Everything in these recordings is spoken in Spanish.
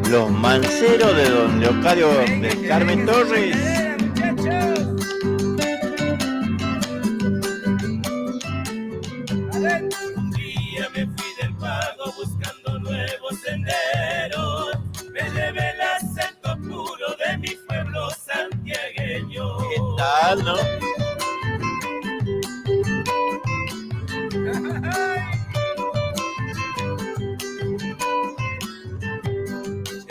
Los Manceros de don Leocadio de Carmen Torres. Un día me fui del pago buscando nuevos senderos. Me llevé el acento puro de mi pueblo santiagueño. ¿Qué tal, no?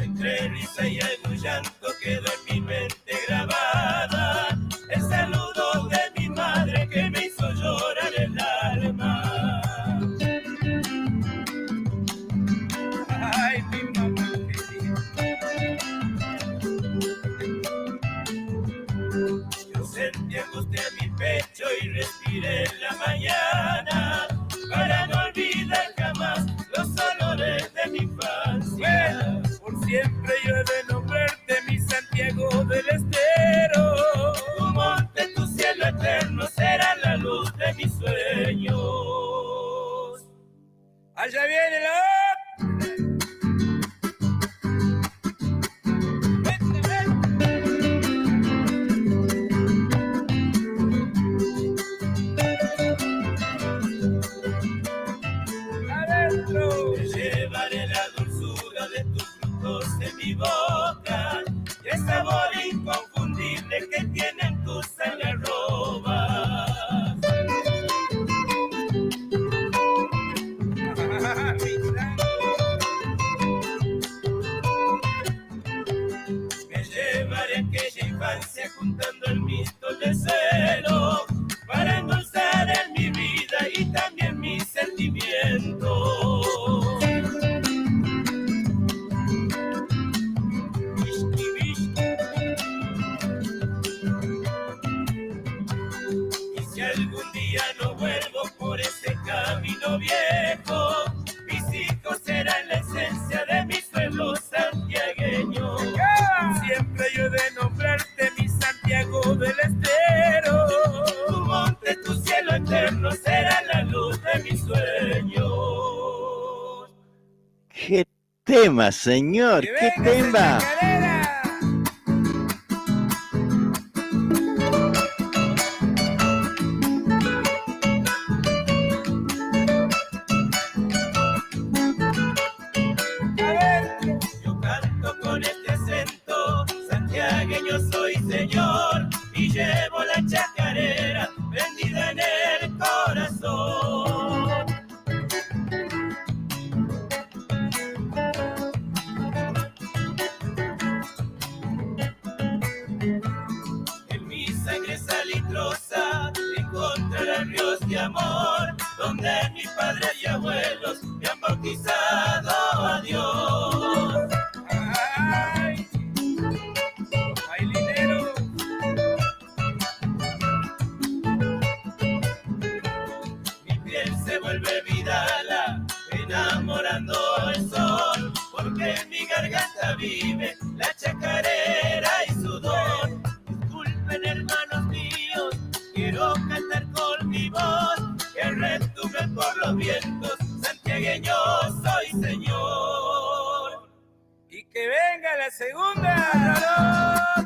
Entre risa y algún llanto quedó en mi mente grabada el saludo de mi madre que me hizo llorar el alma. Ay, mi mamá querida. Yo sentí angustia en mi pecho y respiré en la mañana para no olvidar jamás los olores de mi infancia. Por siempre yo he de nombrarte mi Santiago del Estero. Tu monte, tu cielo eterno será la luz de mis sueños. Allá viene la... Te llevaré la dulzura de tus frutos en mi boca y el sabor inconfundible que tienen tus algarrobas. Me llevaré aquella infancia juntando el mixto de celo para endulzar en mi vida y también mis sentimientos. Y si algún día no vuelvo por ese camino viejo, mis hijos serán la esencia de mi pueblo santiagueño. Siempre yo he de nombrarte mi Santiago del Estero. Tu monte, tu cielo eterno será la luz de mis sueños. ¡Qué tema, señor! ¡Qué tema! Yo canto con este acento, santiagueño soy señor, y llevo la chacarera prendida en el corazón. En mi sangre salitrosa encontrarán ríos de amor, donde mis padres y abuelos me han bautizado a Dios. Ay, bailinero. Mi piel se vuelve vidala, enamorando el sol, porque en mi garganta vive la chacarera y su don. Disculpen, hermanos míos, quiero cantar con mi voz, que retumbe por los vientos, santiagueño soy señor. Y que venga la segunda,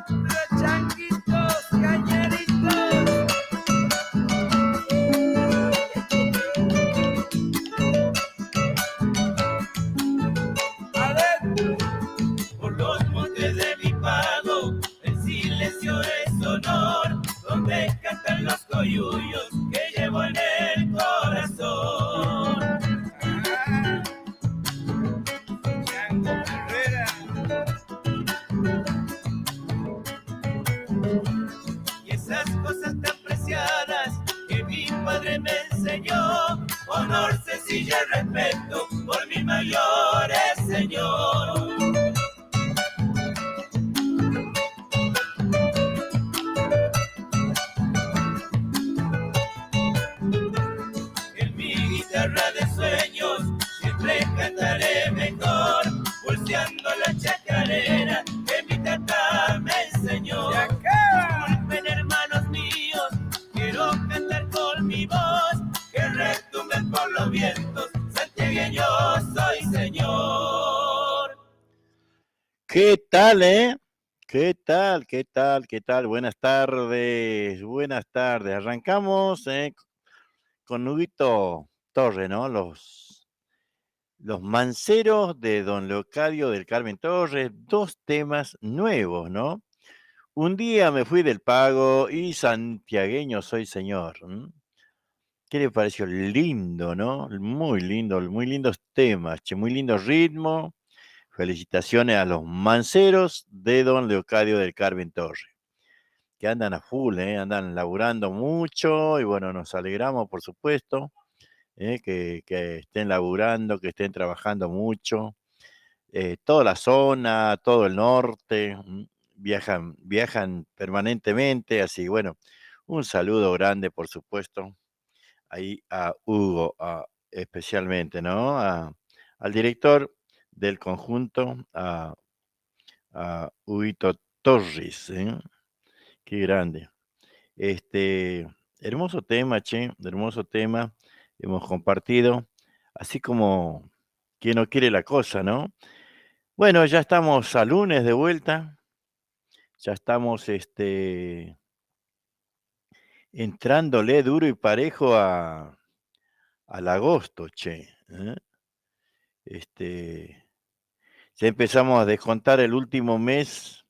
los changuitos cañeritos. Adentro, por los montes de mi pago, el silencio es honor, donde cantan los coyuyos que llevo en el corazón. Chango Herrera. Y esas cosas tan preciadas que mi padre me enseñó, honor, sencilla y respeto por mis mayores, señor. En mi guitarra de sueños siempre cantaré mejor, pulseando la chacarera que mi tata me enseñó. Disculpen, hermanos míos, quiero cantar con mi voz, que retumben por los vientos, santiagueño soy señor. ¿Qué tal, eh? ¿Qué tal? ¿Qué tal? ¿Qué tal? Buenas tardes, buenas tardes. Arrancamos con Huguito Torre, ¿no? Los manceros de Don Leocadio del Carmen Torres, dos temas nuevos, ¿no? Un día me fui del pago y santiagueño soy señor. ¿Qué le pareció? Lindo, ¿no? Muy lindos temas, che, muy lindo ritmo. Felicitaciones a los manceros de Don Leocadio del Carmen Torre, que andan a full, andan laburando mucho y bueno, nos alegramos, por supuesto, que estén laburando, que estén trabajando mucho. Toda la zona, todo el norte, viajan permanentemente, así bueno, un saludo grande, por supuesto, ahí a Hugo, especialmente, ¿no? Al director del conjunto, a Huguito Torres, ¿eh? Qué grande. Este, hermoso tema, che, hermoso tema, hemos compartido, así como quien no quiere la cosa, ¿no? Bueno, ya estamos a lunes de vuelta, ya estamos entrándole duro y parejo al agosto, che. Este, ya empezamos a descontar el último mes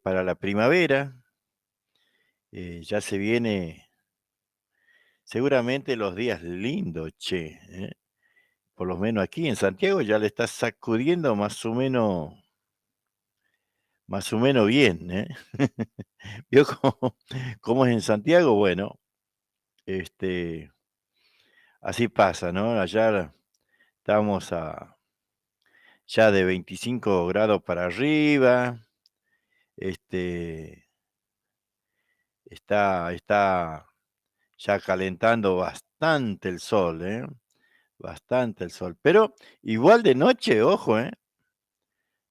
para la primavera. Ya se viene seguramente los días lindos, che. Por lo menos aquí en Santiago ya le está sacudiendo más o menos bien, ¿eh? ¿Vio cómo es en Santiago? Bueno, este, así pasa, ¿no? Allá estamos ya de 25 grados para arriba, este, está ya calentando bastante el sol, ¿eh? Bastante el sol. Pero igual de noche, ojo, ¿eh?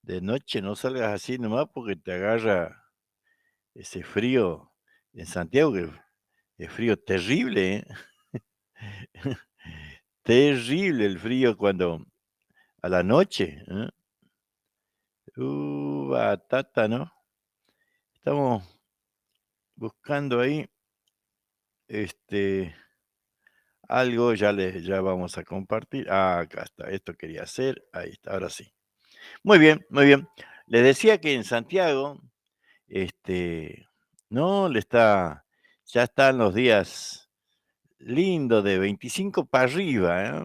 De noche no salgas así nomás porque te agarra ese frío en Santiago, que es frío terrible, ¿eh? Terrible el frío cuando a la noche, ¿eh? Batata, ¿no? Estamos buscando ahí este algo, ya vamos a compartir. Acá está, esto quería hacer, ahí está, ahora sí. Muy bien, muy bien. Les decía que en Santiago, este, no, ya están los días lindos de 25 para arriba, ¿eh?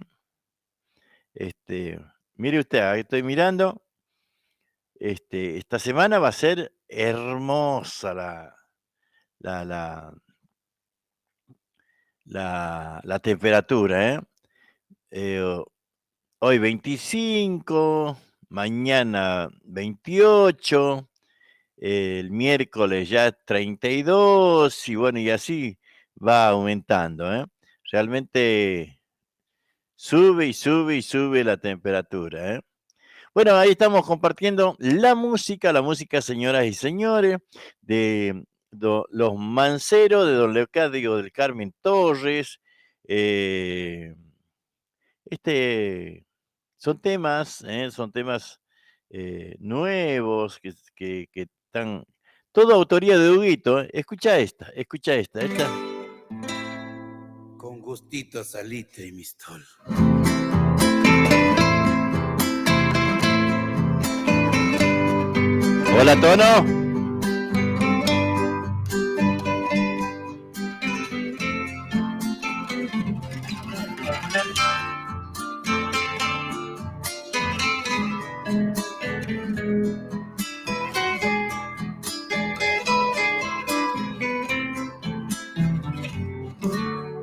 Mire usted, ahí estoy mirando, esta semana va a ser hermosa la, la, la temperatura, ¿eh? Eh, Hoy 25, mañana 28, el miércoles ya 32 y bueno, y así va aumentando, ¿eh? Realmente sube y sube y sube la temperatura, ¿eh? Bueno, ahí estamos compartiendo la música, señoras y señores, de los Manceros, de Don Leocadio del Carmen Torres. eh, este son temas nuevos que están. Toda autoría de Huguito. Esta. Con gustito salite y mistol. Hola, Tono.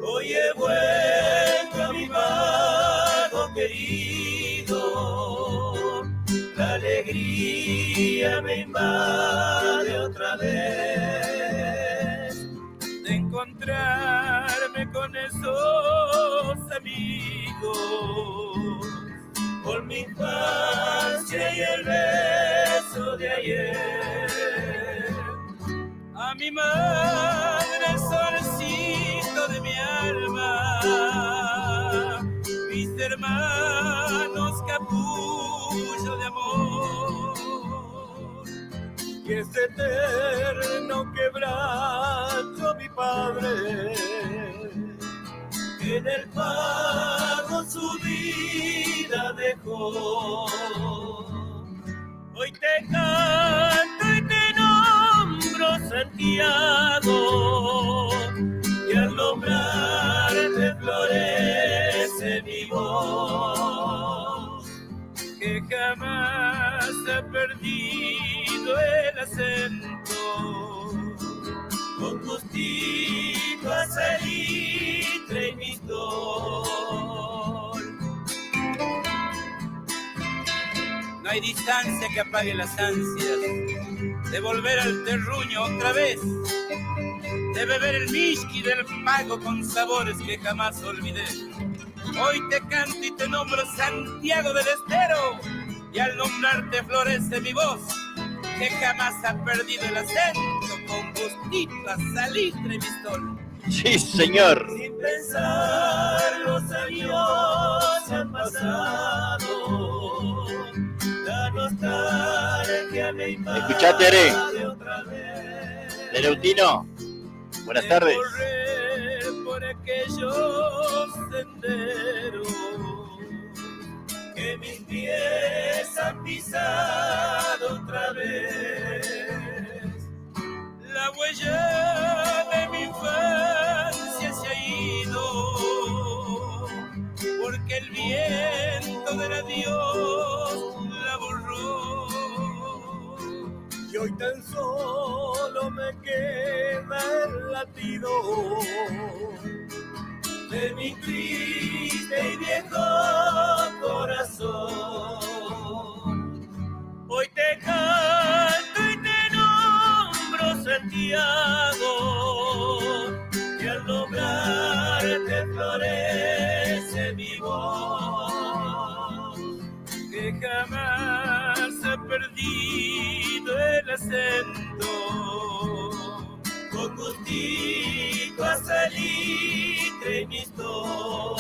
Hoy he vuelto a mi pago querido, la alegría me invade otra vez, de encontrarme con esos amigos, por mi infancia y el beso de ayer. A mi madre, solcito de mi alma, mis hermanos capullo de amor, que es eterno quebranto mi padre, que en el pago su vida dejó. Hoy te canto y te nombro, Santiago, y al nombrarte florece mi voz, que jamás ha perdido el acento, con gustito a salitre y mistol. No hay distancia que apague las ansias de volver al terruño otra vez, de beber el whisky del pago con sabores que jamás olvidé. Hoy te canto y te nombro Santiago del Estero, y al nombrarte florece mi voz, que jamás ha perdido el acento, con gustito a salitre y mistol. Sí, señor. Sin pensar los años han pasado, la nostalgia me invade. Escuchá, Tere. Otra vez. Tereutino, buenas tardes. Correr por aquellos senderos que mis pies han pisado otra vez. La huella de mi infancia se ha ido, porque el viento del adiós la borró. Y hoy tan solo me queda el latido de mi triste y viejo corazón. Hoy te canto y te nombro, Santiago, y al nombrarte florece mi voz, que jamás ha perdido el acento, con gustito a salitre y mistol.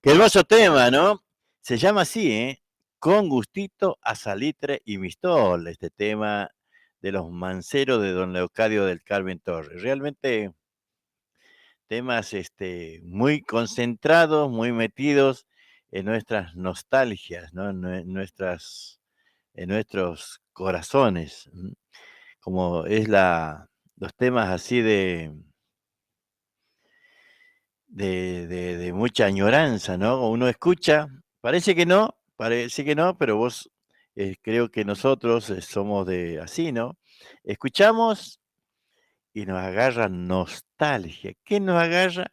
Qué hermoso tema, ¿no? Se llama así, ¿eh? Con gustito a salitre y mistol, este tema de los manceros de don Leocadio del Carmen Torres. Realmente temas muy concentrados, muy metidos en nuestras nostalgias, ¿no? En nuestros corazones, como es los temas así de mucha añoranza, ¿no? Uno escucha, parece que no, pero vos creo que nosotros somos de así, ¿no? Escuchamos y nos agarra nostalgia. ¿Qué nos agarra?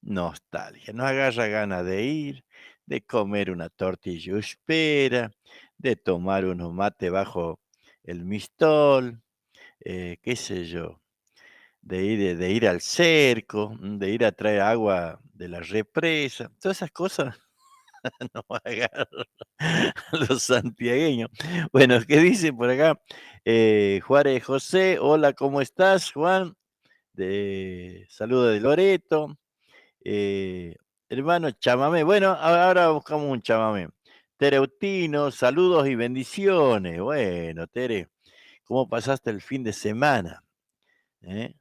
Nostalgia. Nos agarra ganas de ir, de comer una tortilla espera, de tomar unos mate bajo el mistol, qué sé yo, de ir al cerco, de ir a traer agua de la represa, todas esas cosas nos agarran los santiagueños. Bueno, ¿qué dice por acá? Juárez José, hola, ¿cómo estás, Juan? Saludo de Loreto. Eh, Hermano chamamé, bueno, ahora buscamos un chamamé. Tereutino, saludos y bendiciones. Bueno, Tere, ¿cómo pasaste el fin de semana? ¿Eh?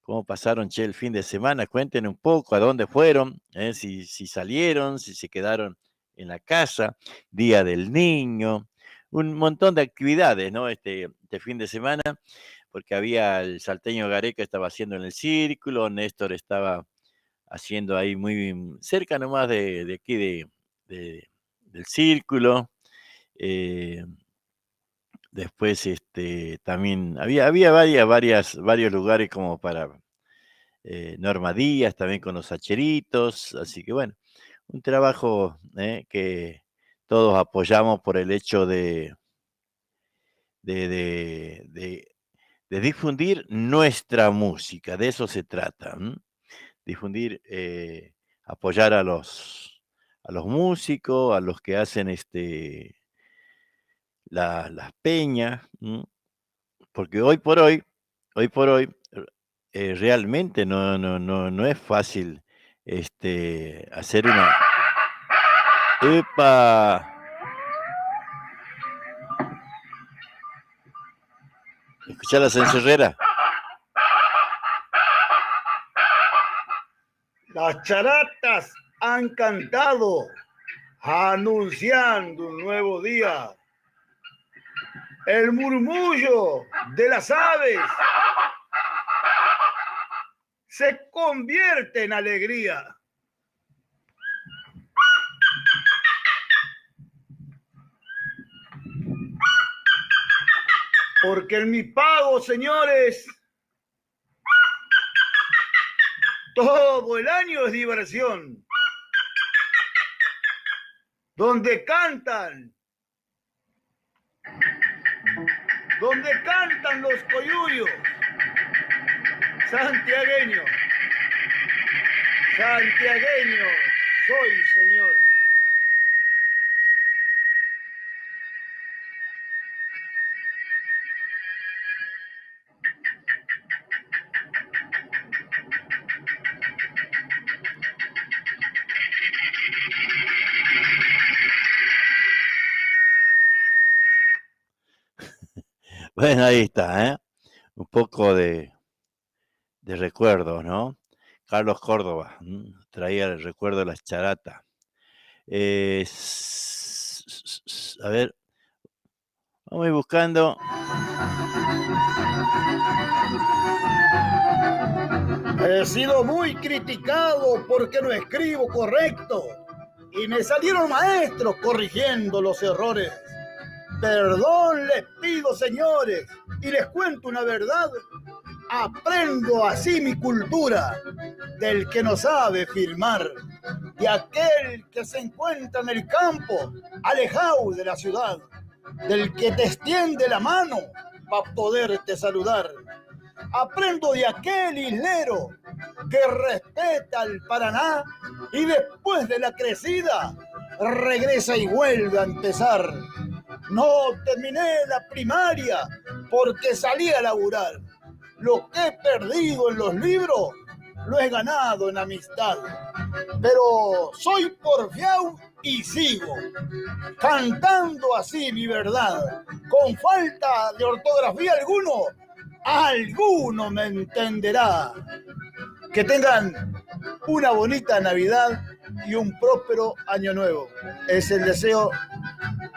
¿Cómo pasaron, che, el fin de semana? Cuenten un poco a dónde fueron, si salieron, si se quedaron en la casa, Día del Niño, un montón de actividades, ¿no? Este fin de semana, porque había el salteño Gareca estaba haciendo en el círculo, Néstor estaba haciendo ahí muy cerca nomás de aquí de- del círculo. eh, Después también había varios lugares como para Norma Díaz, también con los hacheritos, así que bueno, un trabajo que todos apoyamos por el hecho de, de- de- de difundir nuestra música, de eso se trata, ¿m? Difundir, apoyar a los músicos, a los que hacen las peñas, ¿m? Porque hoy por hoy hoy por hoy realmente no es fácil hacer una... ¡Epa! Escuchar la cencerrera. Las charatas han cantado anunciando un nuevo día. El murmullo de las aves se convierte en alegría. Porque en mi pago, señores, todo el año es diversión. Donde cantan los coyuyos. Santiagueño soy, señor. Bueno, ahí está, ¿eh? Un poco de recuerdos, ¿no? Carlos Córdoba traía el recuerdo de las charatas. A ver, vamos a ir buscando. He sido muy criticado porque no escribo correcto y me salieron maestros corrigiendo los errores. Perdón les pido, señores, y les cuento una verdad. Aprendo así mi cultura del que no sabe filmar, de aquel que se encuentra en el campo, alejado de la ciudad, del que te extiende la mano para poderte saludar. Aprendo de aquel islero que respeta al Paraná y después de la crecida regresa y vuelve a empezar. No terminé la primaria porque salí a laburar. Lo que he perdido en los libros lo he ganado en amistad. Pero soy porfiado y sigo cantando así mi verdad. Con falta de ortografía alguno me entenderá. Que tengan una bonita Navidad y un próspero año nuevo. Es el deseo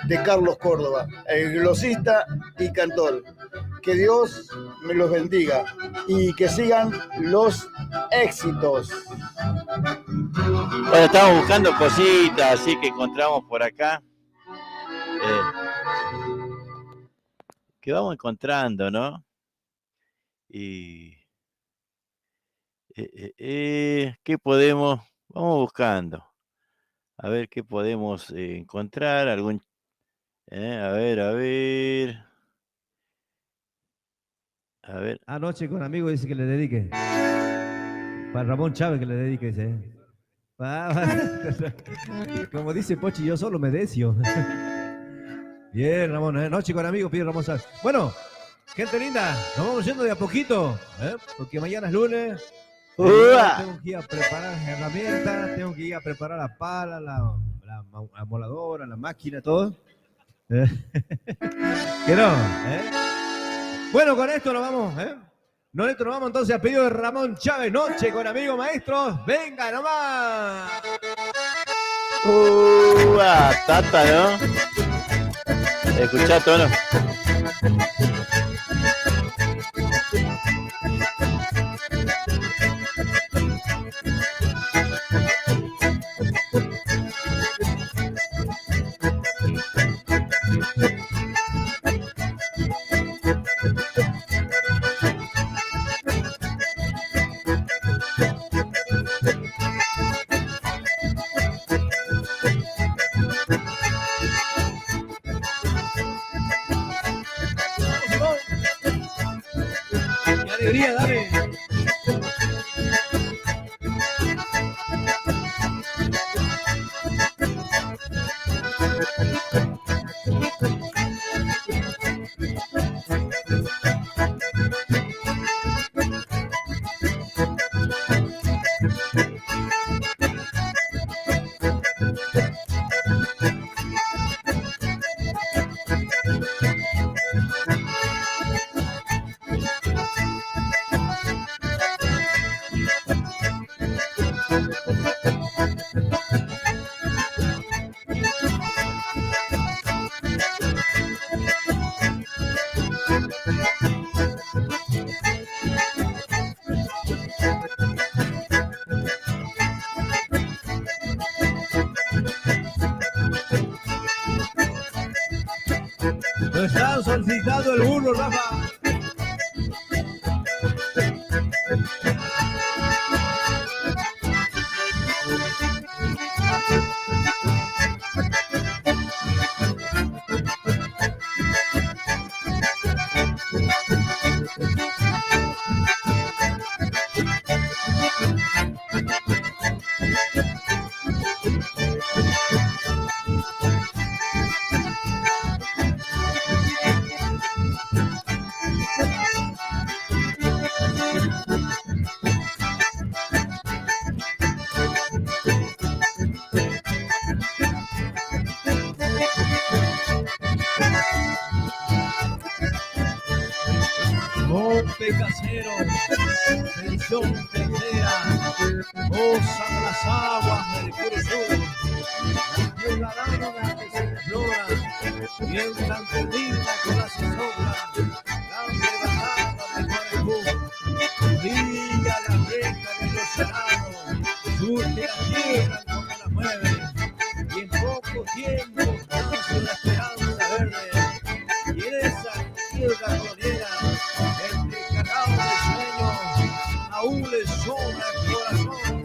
de Carlos Córdoba, el glosista y cantor. Que Dios me los bendiga y que sigan los éxitos. Bueno, estamos buscando cositas, así que encontramos por acá. Que vamos encontrando, ¿no? Y ¿qué podemos? Vamos buscando. A ver qué podemos encontrar. Algún. A ver. Anoche con amigo dice que le dedique. Para Ramón Chávez que le dedique, dice. Como dice Pochi, yo solo me decio. Bien, Ramón. Noche con amigos, pide Ramón Chávez. Bueno, gente linda, nos vamos yendo de a poquito, porque mañana es lunes. Tengo que ir a preparar las herramientas, tengo que ir a preparar la pala, la amoladora, la máquina, todo. Que no, Bueno, con esto nos vamos, nos vamos entonces a pedido de Ramón Chávez, Noche con amigos maestros. Venga nomás. Tata, ¿no? Escuchá, tono. ¡Qué alegría, dale! Lo están solicitando el burro, Rafa. Monte Casero, edición tercera, gozan las aguas del Curuzú, violarán las que se flora, y en tan linda con las sombras, grande batalla de Corecú, brilla la reja de los salados, surge la tierra como la mueve, y en poco tiempo nace la esperanza verde, y en esa tierra colera, aún le sobra el corazón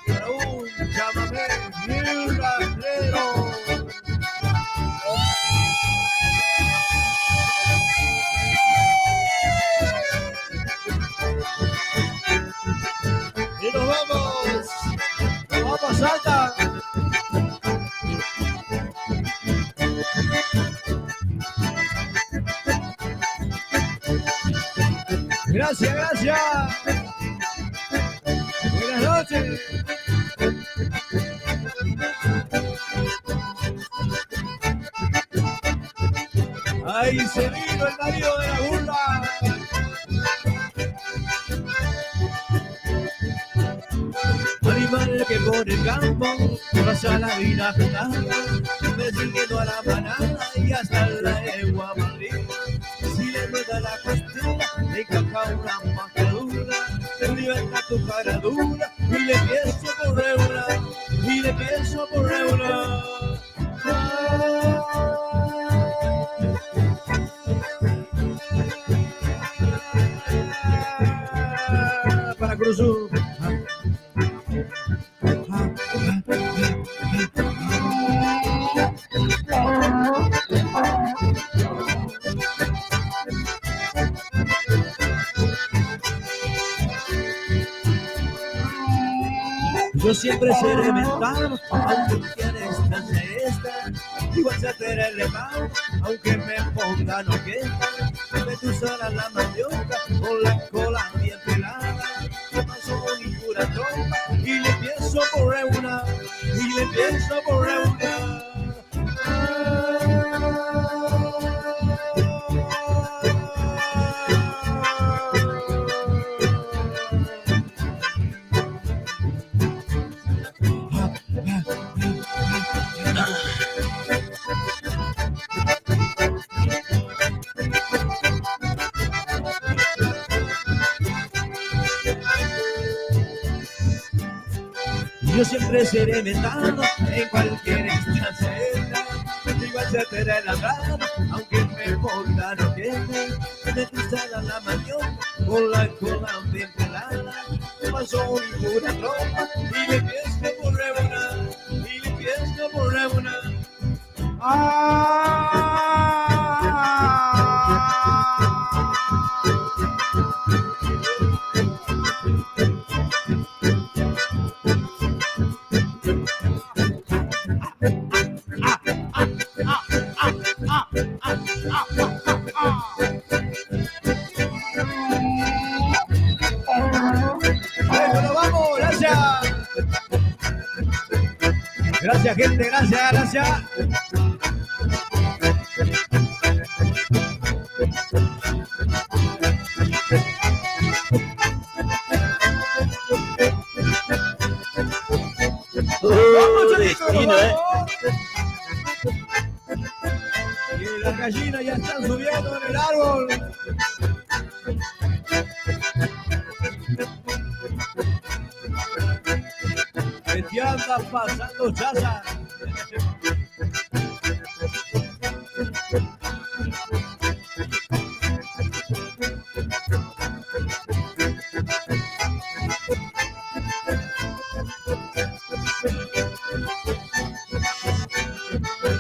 para un chamamé bien rastrero. Y nos vamos a Salta. Gracias, gracias. Buenas noches. Ahí se vino el marido de la burla. Animal que por el campo pasa la vida jugando, persiguiendo a la manada y hasta la egua Madrid. Si le rueda la costura, le encaja una mascadura, te liberta tu cara dura y le pienso por una, y le pienso por una. Para Cruzú. Yo siempre seré mental, aunque tienes tan esta, igual se te el mal, aunque me pongan oqueta, me cruzará la mandioca con la cola bien pelada, paso mi pura trompa y le pienso por una, y le pienso por una. Yo siempre seré metano en cualquier instancia, igual se te da la mano, aunque me pongan oquete, me cruzará la maniobra con la cola bien pelada, paso mi pura ropa y le pienso por una, y le pienso por una. Bueno, vamos, gracias. Gracias, gente, gracias, gracias. Destino, Y las gallinas ya están subiendo en el árbol. Que te anda pasando, chaza.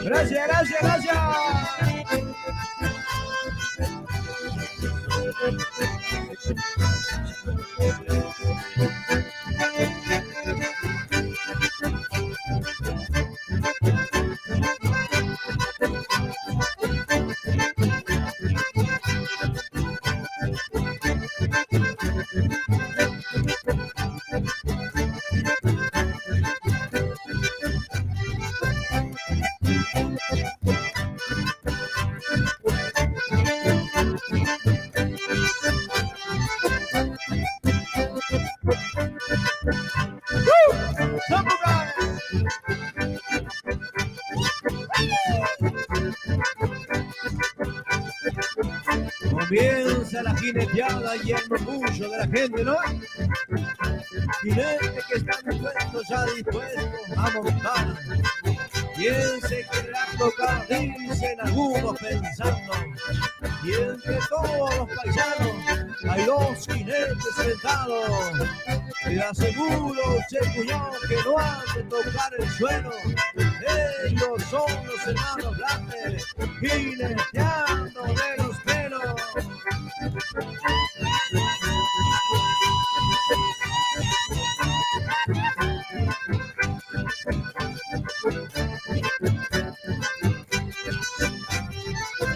Gracias, gracias, gracias. Comienza la jineteada y el murmullo de la gente, ¿no? Jinete que está dispuesto, ya dispuesto a montar. ¿Quién se querrá tocar? Dicen algunos pensando. Y entre todos los paisanos hay dos jinetes sentados. Te aseguro, che cuñado, que no han de tocar el suelo. Ellos son los hermanos Blatter, jineteando de los pelos.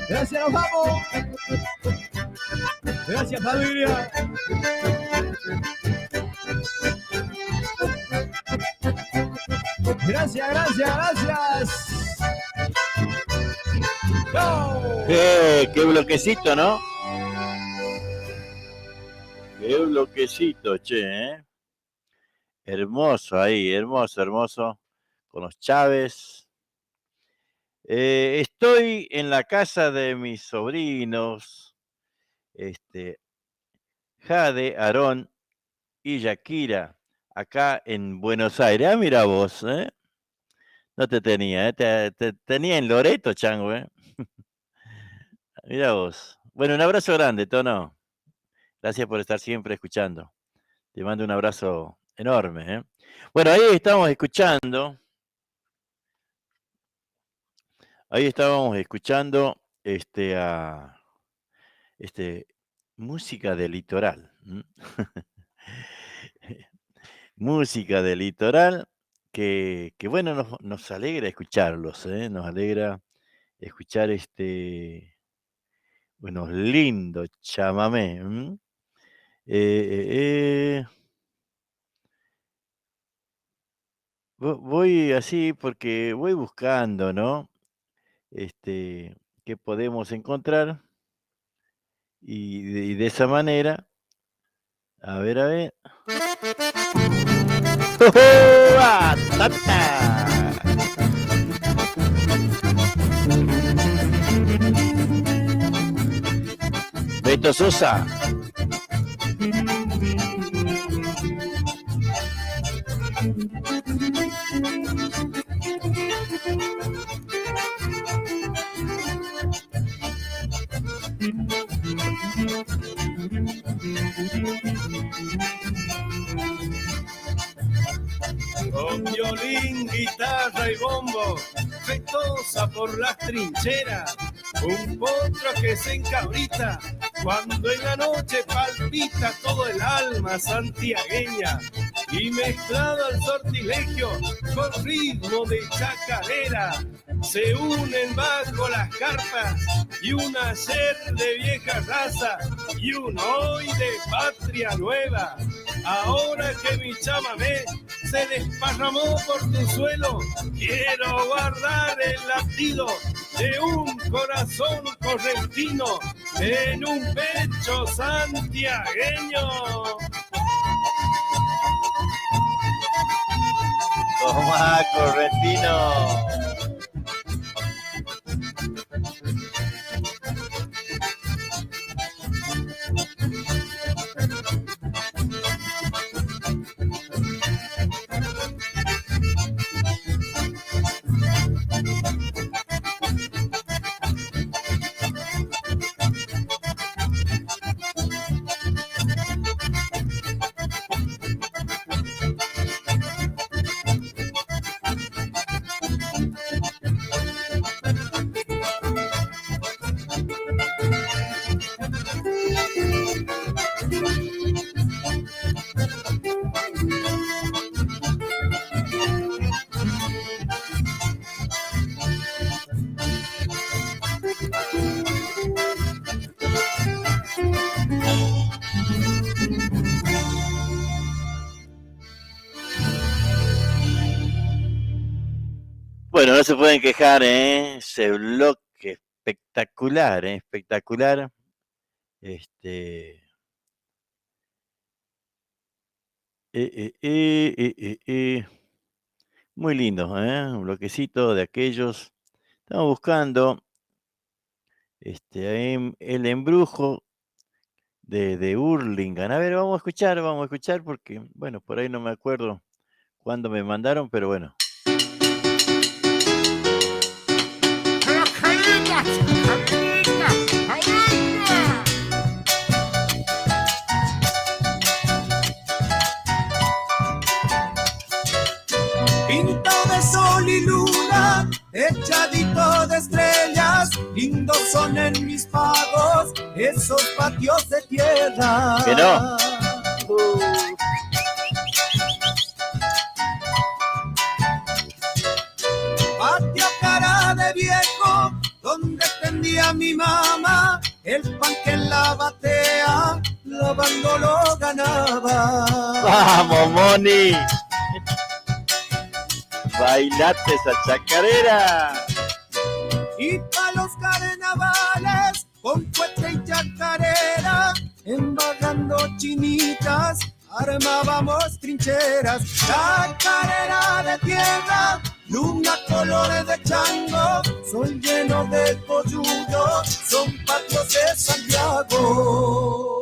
Gracias, nos vamos. Gracias, familia. Gracias, gracias, gracias. ¡Chao! Qué bloquecito, ¿no? Qué bloquecito, che, ¿eh? Hermoso ahí, hermoso, hermoso. Con los Chávez. Estoy en la casa de mis sobrinos, Jade, Aarón y Shakira, acá en Buenos Aires. Ah, mira vos, ¿eh? No te tenía, ¿eh? Te tenía en Loreto, chango, ¿eh? Mira vos. Bueno, un abrazo grande, Tono. Gracias por estar siempre escuchando. Te mando un abrazo enorme, ¿eh? Bueno, ahí estamos escuchando. Ahí estábamos escuchando música del litoral. Música del litoral que bueno, nos alegra escucharlos, nos alegra escuchar bueno, lindo chamamé. Voy así porque voy buscando, ¿no? ¿Qué podemos encontrar? Y de esa manera, a ver. ¡Ah, tata! Beto Sosa. Con violín, guitarra y bombo, festosa por las trincheras, un potro que se encabrita cuando en la noche palpita todo el alma santiagueña, y mezclado al sortilegio con ritmo de chacarera, se unen bajo las carpas y un ayer de vieja raza y un hoy de patria nueva. Ahora que mi chamamé se desparramó por tu suelo, quiero guardar el latido de un corazón correntino en un pecho santiagueño. Toma, correntino. Bueno, no se pueden quejar, ¿eh? Ese bloque espectacular, ¿eh? Espectacular. Este. Muy lindo, ¿eh? Un bloquecito de aquellos. Estamos buscando el embrujo de Hurlingham. A ver, vamos a escuchar porque, bueno, por ahí no me acuerdo cuándo me mandaron, pero bueno. Pinto de sol y luna, echadito de estrellas, lindos son en mis pagos esos patios de tierra. Que no. Patio cara de viejo, donde tendía mi mamá, el pan que en la batea, lavando lo ganaba. ¡Vamos, Moni! ¡Bailate esa chacarera! Y pa' los carnavales, con cohete y chacarera, embajando chinitas, armábamos trincheras. Chacarera de tierra, luna colores de chango, sol lleno de coyullo, son patios de Santiago.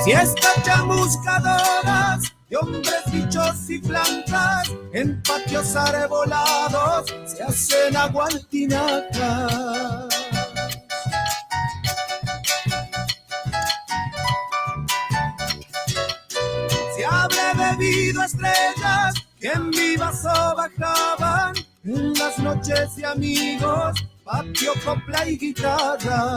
Fiestas chamuscadoras de hombres, bichos y blancas, en patios arbolados se hacen aguantinacas. Se habrá bebido estrellas que en mi vaso bajaban, en las noches de amigos, patio, copla y guitarra.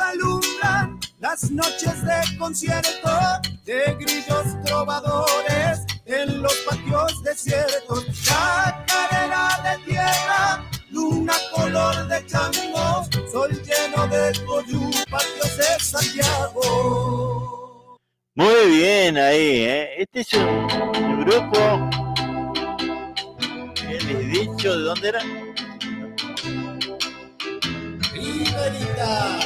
Alumbran las noches de concierto de grillos trovadores en los patios desiertos. Chacarera de tierra, luna color de chango, sol lleno de coyú, patios de Santiago. Muy bien ahí, ¿eh? Este es un grupo que les he dicho de dónde era. Riverita.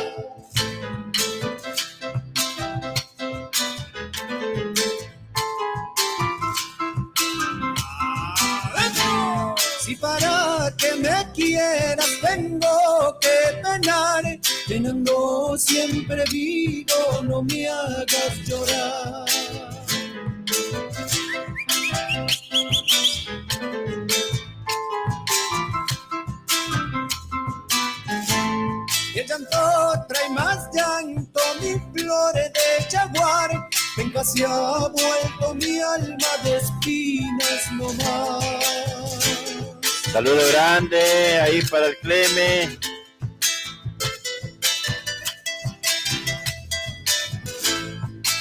Si para que me quieras tengo que penar, teniendo siempre vivo, no me hagas llorar. El llanto trae más llanto, mi flores de jaguar, en casi ha vuelto mi alma de espinas nomás. Saludo grande ahí para el Cleme.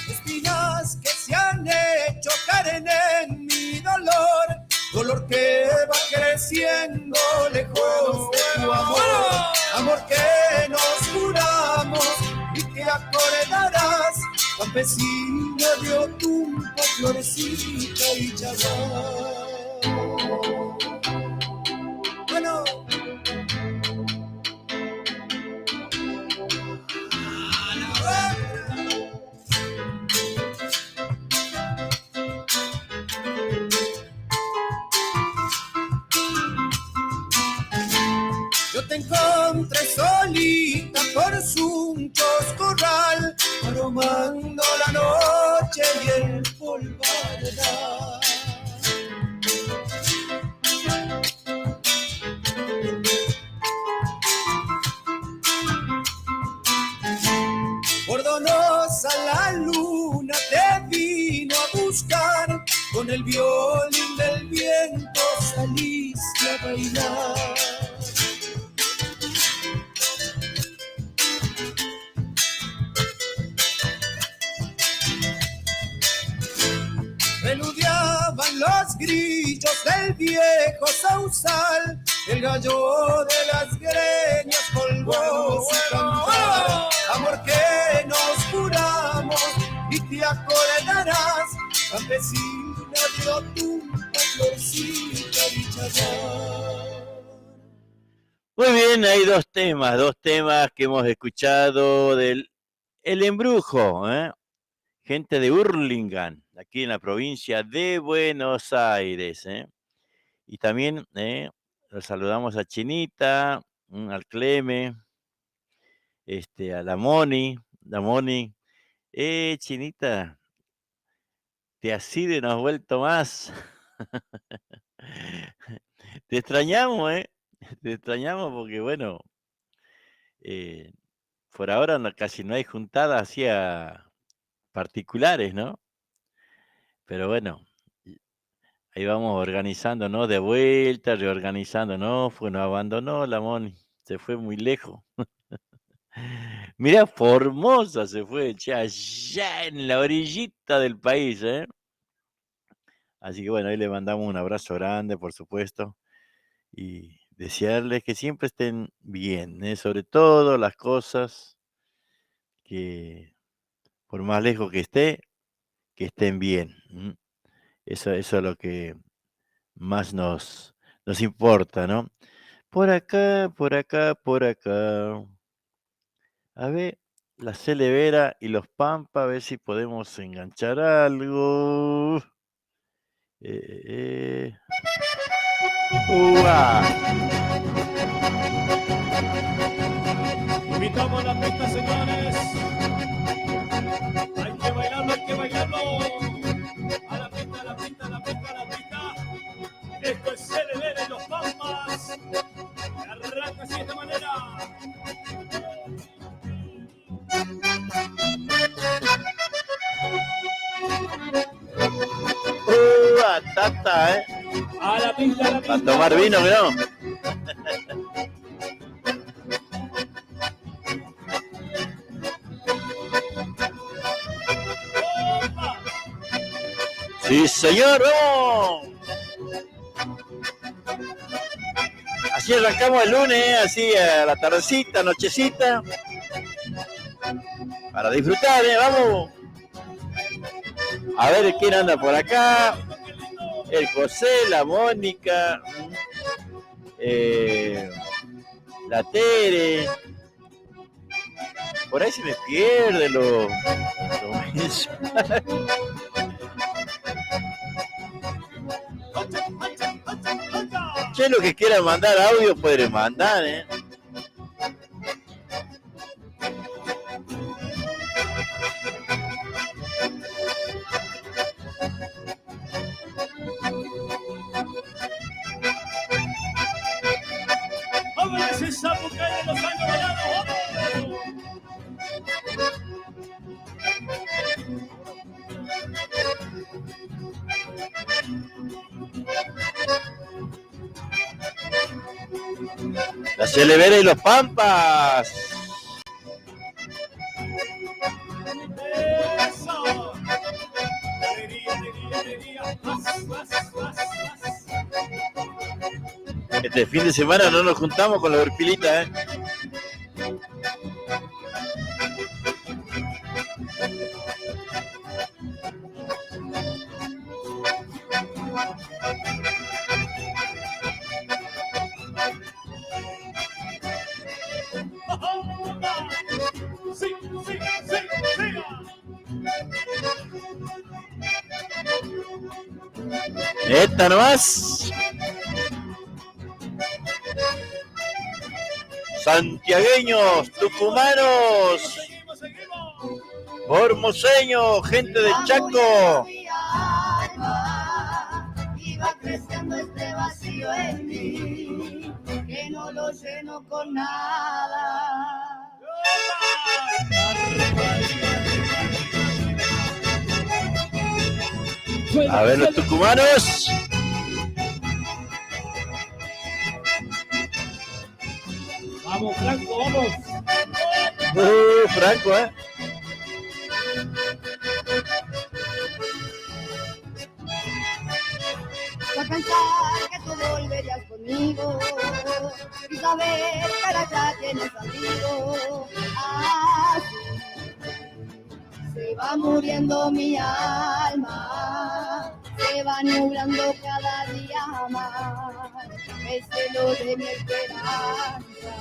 Espinas que se han hecho carne en mi dolor, dolor que va creciendo lejos de tu amor. Amor que nos juramos y que acordarás, campesina de Otumpo, florecita y chaval. Bueno. Yo te encontré solita por Sunchos Corral, aromando la noche y el polvareda. Por Donosa la luna te vino a buscar, con el violín del viento saliste a bailar. viejo sausal, el gallo de las greñas colgó su cantar. Amor que nos juramos y te acordarás, campesina de Otumba, florcita bichayar. Muy bien, hay dos temas que hemos escuchado del El Embrujo, ¿eh? Gente de Hurlingham, aquí en la provincia de Buenos Aires, ¿eh? Y también los saludamos a Chinita, al Cleme, a la Moni, Chinita, te así nos vuelto más. Te extrañamos, te extrañamos porque, bueno, por ahora casi no hay juntadas así particulares, ¿no? Pero bueno, ahí vamos organizándonos de vuelta, reorganizándonos, pues nos abandonó la Moni, se fue muy lejos. Mirá, Formosa se fue, che, allá en la orillita del país, ¿eh? Así que bueno, ahí le mandamos un abrazo grande, por supuesto, y desearles que siempre estén bien, ¿eh? Sobre todo las cosas que, por más lejos que estén bien. Eso es lo que más nos importa, ¿no? Por acá, por acá, por acá. A ver, la Celevera y los Pampa, a ver si podemos enganchar algo. ¡Uah! Invitamos a la pista, señores. Hay que bailarlo, hay que bailarlo. A la pista, a la pista, a la pista, a la pista. Esto es Celevera y los Pampas. Y arranca así de esta manera. Tata, A la pista, a la pista. Para tomar vino, que no. Sí, señor, vamos. Así arrancamos el lunes, así a la tardecita, nochecita. Para disfrutar, vamos. A ver quién anda por acá. El José, la Mónica, la Tere. Por ahí se me pierde lo mensajes. Che, lo que quieran mandar audio pueden mandar, ¡Vámonos esa mujer de los años dorados! La Celevera y los Pampas. ¡Eso! ¡Alegría, alegría, alegría! ¡Más, más, más, más! Este fin de semana no nos juntamos con la Urpilita, ¡Sí, sí, sí, siga! Esta nomás. Santiagueños, tucumanos, Seguimos, seguimos. formoseños, gente de Chaco. Iba creciendo este vacío en mí, que no lo lleno con nada. A ver los tucumanos. Vamos, Franco, vamos. Franco, Por pensar que volverías conmigo y saber que ahora ya tienes abrigo. Así se va muriendo mi alma, se va nublando cada día más el cielo de mi esperanza.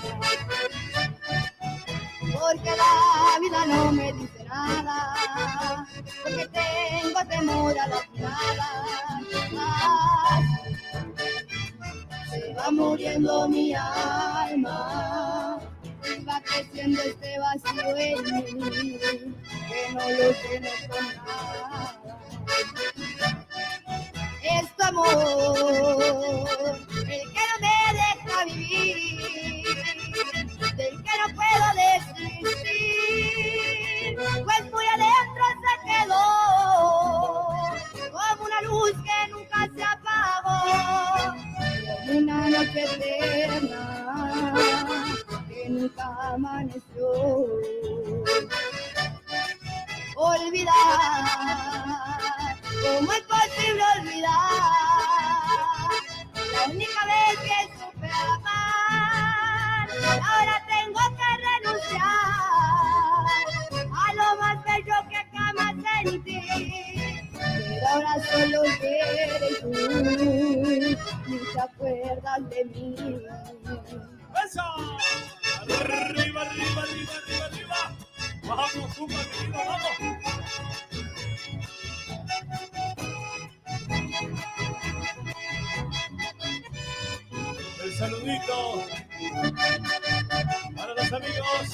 Porque la vida no me dice nada, porque tengo temor a la mirada. Se va muriendo mi alma, y va creciendo este vacío en mí, que no lo lleno con nada. Es tu amor el que no me deja vivir, del que no puedo desistir, pues muy adentro se quedó, como una luz que nunca se apagó, como una noche eterna que nunca amaneció. Olvidar, ¿cómo es posible olvidar? La única vez que supe amar, ahora tengo que renunciar a lo más bello que jamás sentí. Pero ahora solo eres tú, ni te acuerdas de mí. ¡Eso! ¡Arriba, arriba, arriba, arriba, arriba! ¡Vamos, Cuba, querido, vamos! El saludito para los amigos,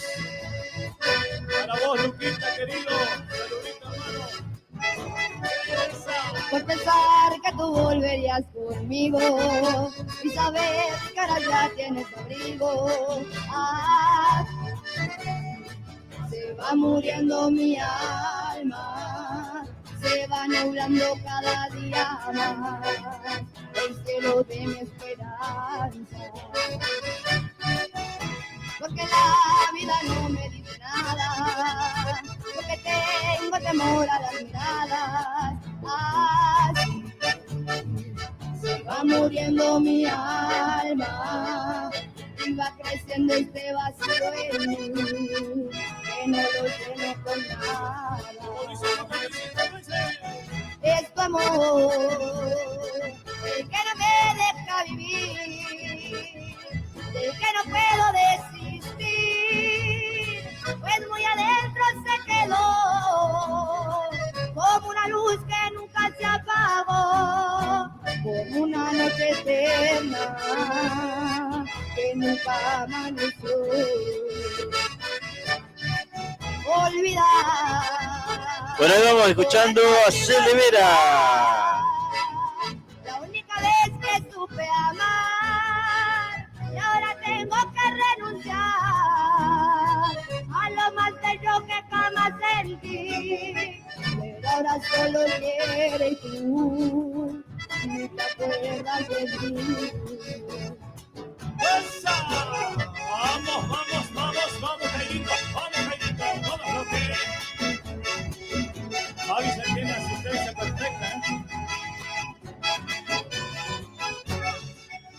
para vos, Luquita, querido, saludito, hermano. Por pensar que tú volverías conmigo y saber que ahora ya tienes abrigo. Se va muriendo mi alma, se va nublando cada día más el cielo de mi esperanza. Porque la vida no me dice nada, porque tengo temor a las miradas. Así se va muriendo mi alma y va creciendo este vacío en mí, que no lo lleno con nada. Es tu amor el que no me deja vivir, del que no puedo desistir, pues muy adentro se quedó, como una luz que nunca se apagó, como una noche eterna que nunca amaneció. Olvidar. Bueno, ahí vamos escuchando a Celevera. La única vez que supe amar, y ahora tengo que renunciar a lo más bello que jamás sentí. Pero ahora solo quieres tú, ni te acuerdas de mí. ¡Esa! ¡Vamos, vamos, vamos, vamos, Jairito! ¡Vamos, Jairito! ¡Vamos, Roque! Javi se tiene asistencia perfecta, ¿eh?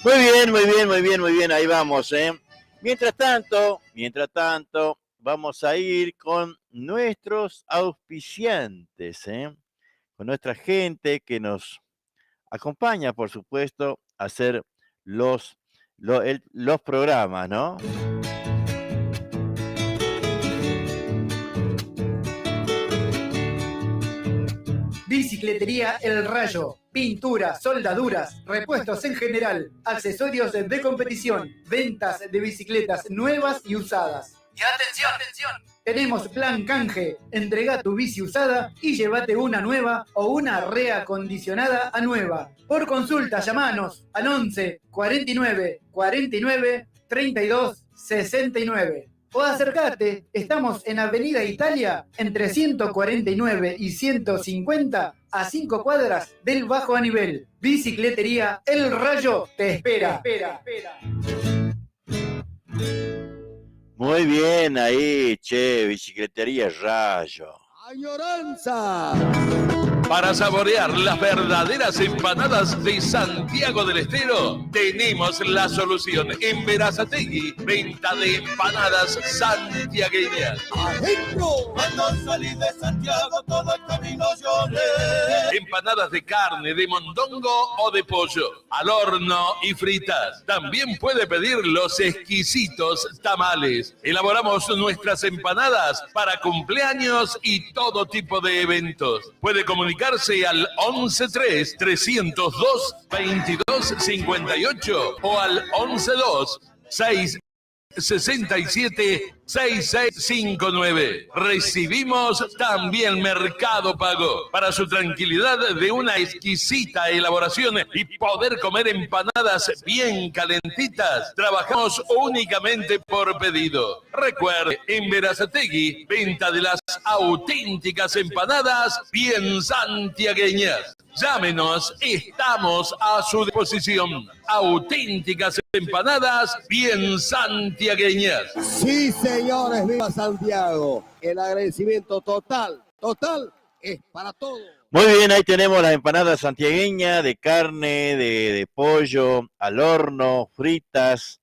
Muy bien, muy bien, muy bien, muy bien, ahí vamos, ¿eh? Mientras tanto, vamos a ir con nuestros auspiciantes, ¿eh? Con nuestra gente que nos acompaña, por supuesto, a hacer los programas, ¿no? Bicicletería El Rayo, pintura, soldaduras, repuestos en general, accesorios de competición, ventas de bicicletas nuevas y usadas. Y atención, atención, tenemos plan canje, entrega tu bici usada y llévate una nueva o una reacondicionada a nueva. Por consulta, llamanos al 11 49 49 32 69. O acercate, estamos en Avenida Italia, entre 149 y 150, a 5 cuadras del Bajo Anibel. Bicicletería El Rayo te espera. Muy bien ahí, che, Bicicletería Rayo. añoranza. Para saborear las verdaderas empanadas de Santiago del Estero, tenemos la solución en Berazategui. Venta de empanadas santiagueñas. ¡Adentro! Cuando salí de Santiago todo el camino lloré. Empanadas de carne, de mondongo o de pollo, al horno y fritas. También puede pedir los exquisitos tamales. Elaboramos nuestras empanadas para cumpleaños y todo tipo de eventos. Puede comunicarse al 113-302-2258 o al 112-667-6659. Recibimos también Mercado Pago para su tranquilidad de una exquisita elaboración y poder comer empanadas bien calentitas. Trabajamos únicamente por pedido. Recuerde, en Berazategui, venta de las auténticas empanadas bien santiagueñas. Llámenos, estamos a su disposición. Auténticas empanadas bien santiagueñas. Sí, señores, viva Santiago. El agradecimiento total es para todos. Muy bien, ahí tenemos las empanadas santiagueñas de carne, de pollo, al horno, fritas.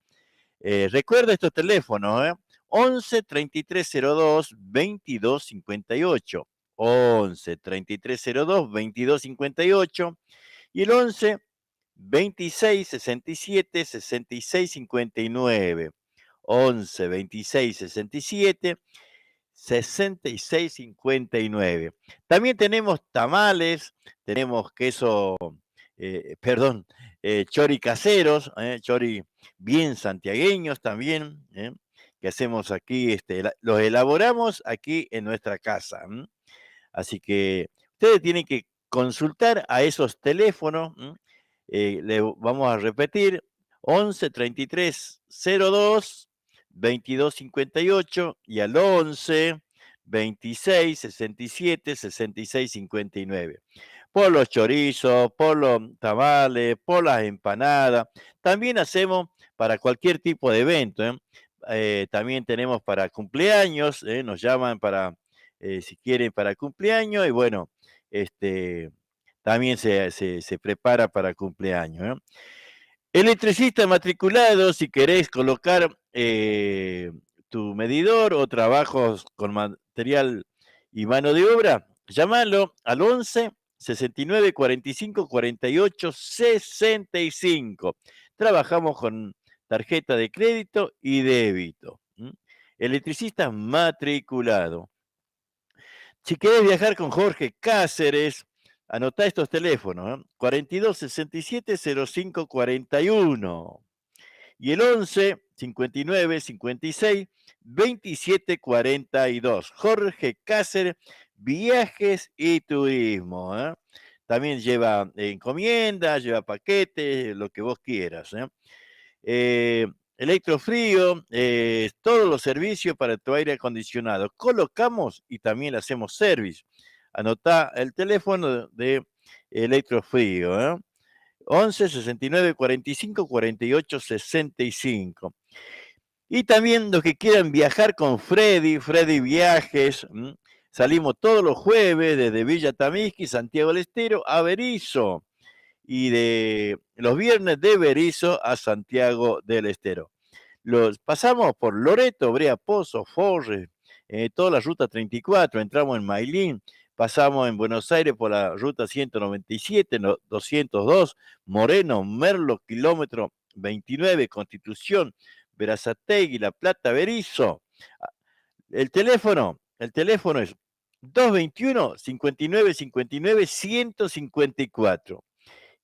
Recuerda estos teléfonos, 11 3302 2258. 11 3302 2258 y el 11 26 67 66 59. 11 26 67 66 59. También tenemos tamales, tenemos queso, chori caseros, chori bien santiagueños también, que hacemos aquí, los elaboramos aquí en nuestra casa. Así que ustedes tienen que consultar a esos teléfonos. Le vamos a repetir: 11 33 02 22 58 y al 11 26 67 66 59. Por los chorizos, por los tamales, por las empanadas. También hacemos para cualquier tipo de evento. También tenemos para cumpleaños, nos llaman para, si quieren, para cumpleaños, y bueno, también se prepara para cumpleaños. Electricista matriculado, si querés colocar tu medidor o trabajos con material y mano de obra, llámalo al 11 69 45 48 65. Trabajamos con tarjeta de crédito y débito. Electricista matriculado. Si querés viajar con Jorge Cáceres, anotá estos teléfonos: 42 67 05 41 y el 11 59 56 27 42. Jorge Cáceres, viajes y turismo. También lleva encomiendas, lleva paquetes, lo que vos quieras. Electrofrío, todos los servicios para tu aire acondicionado. Colocamos y también le hacemos service. Anotá el teléfono de Electrofrío, 11 69 45 48 65. Y también los que quieran viajar con Freddy Viajes. Salimos todos los jueves desde Villa Tamisqui, Santiago del Estero, a Berisso. Y de los viernes de Berisso a Santiago del Estero. Pasamos por Loreto, Brea Pozo, Forres, toda la ruta 34, entramos en Mailín, pasamos en Buenos Aires por la ruta 197, 202, Moreno, Merlo, kilómetro 29, Constitución, Berazategui, La Plata, Berisso. El teléfono es 221 59 59 154.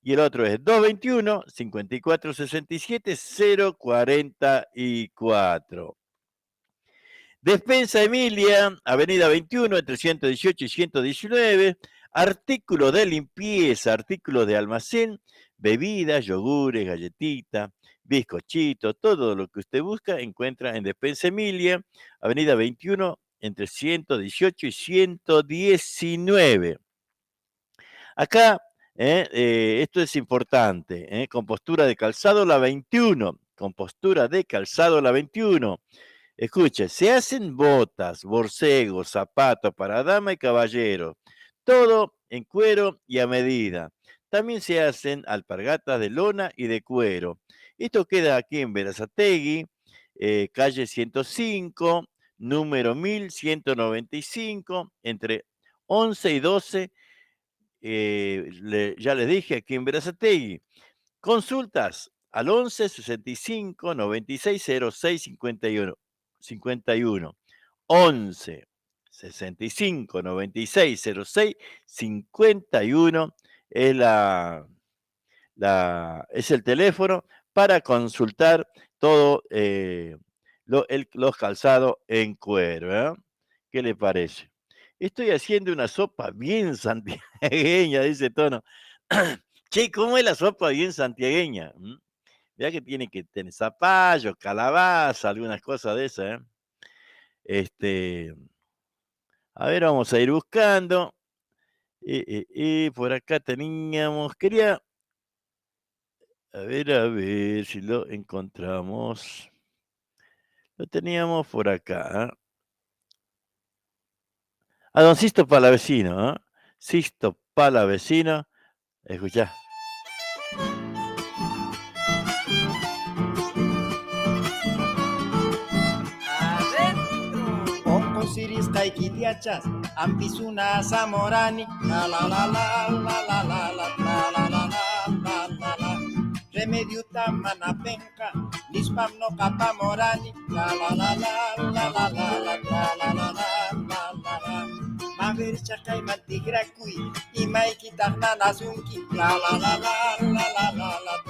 Y el otro es 221 54 67 044. Despensa Emilia, Avenida 21, entre 118 y 119. Artículos de limpieza, artículos de almacén, bebidas, yogures, galletitas, bizcochitos, todo lo que usted busca encuentra en Despensa Emilia, Avenida 21, entre 118 y 119. Acá, esto es importante, compostura de calzado la 21, compostura de calzado la 21. Escuche, se hacen botas, borcegos, zapatos para dama y caballero, todo en cuero y a medida. También se hacen alpargatas de lona y de cuero. Esto queda aquí en Berazategui, calle 105, número 1195, entre 11 y 12. Ya les dije, aquí en Berazategui. Consultas al 11 65 96 06 51. 11 65 96 06 51 es es el teléfono para consultar todo los calzados en cuero. ¿Qué le parece? Estoy haciendo una sopa bien santiagueña, dice Tono. Che, ¿cómo es la sopa bien santiagueña? Vea que tiene que tener zapallo, calabaza, algunas cosas de esas. A ver, vamos a ir buscando. Por acá teníamos, a ver si lo encontramos. Lo teníamos por acá. A don Sisto Palavecino, Sisto Palavecino. Escuchá. Osiris Taikitiachas, Ampizuna Zamorani, la la la la la la la la la la la la la. Remedio Tamanapenca, Nispam no Capamorani, la la la la la la la la la la la la. Maver Chakai Mantigrakui, y Maiki Tarnana Zunki, la la la la la la la la la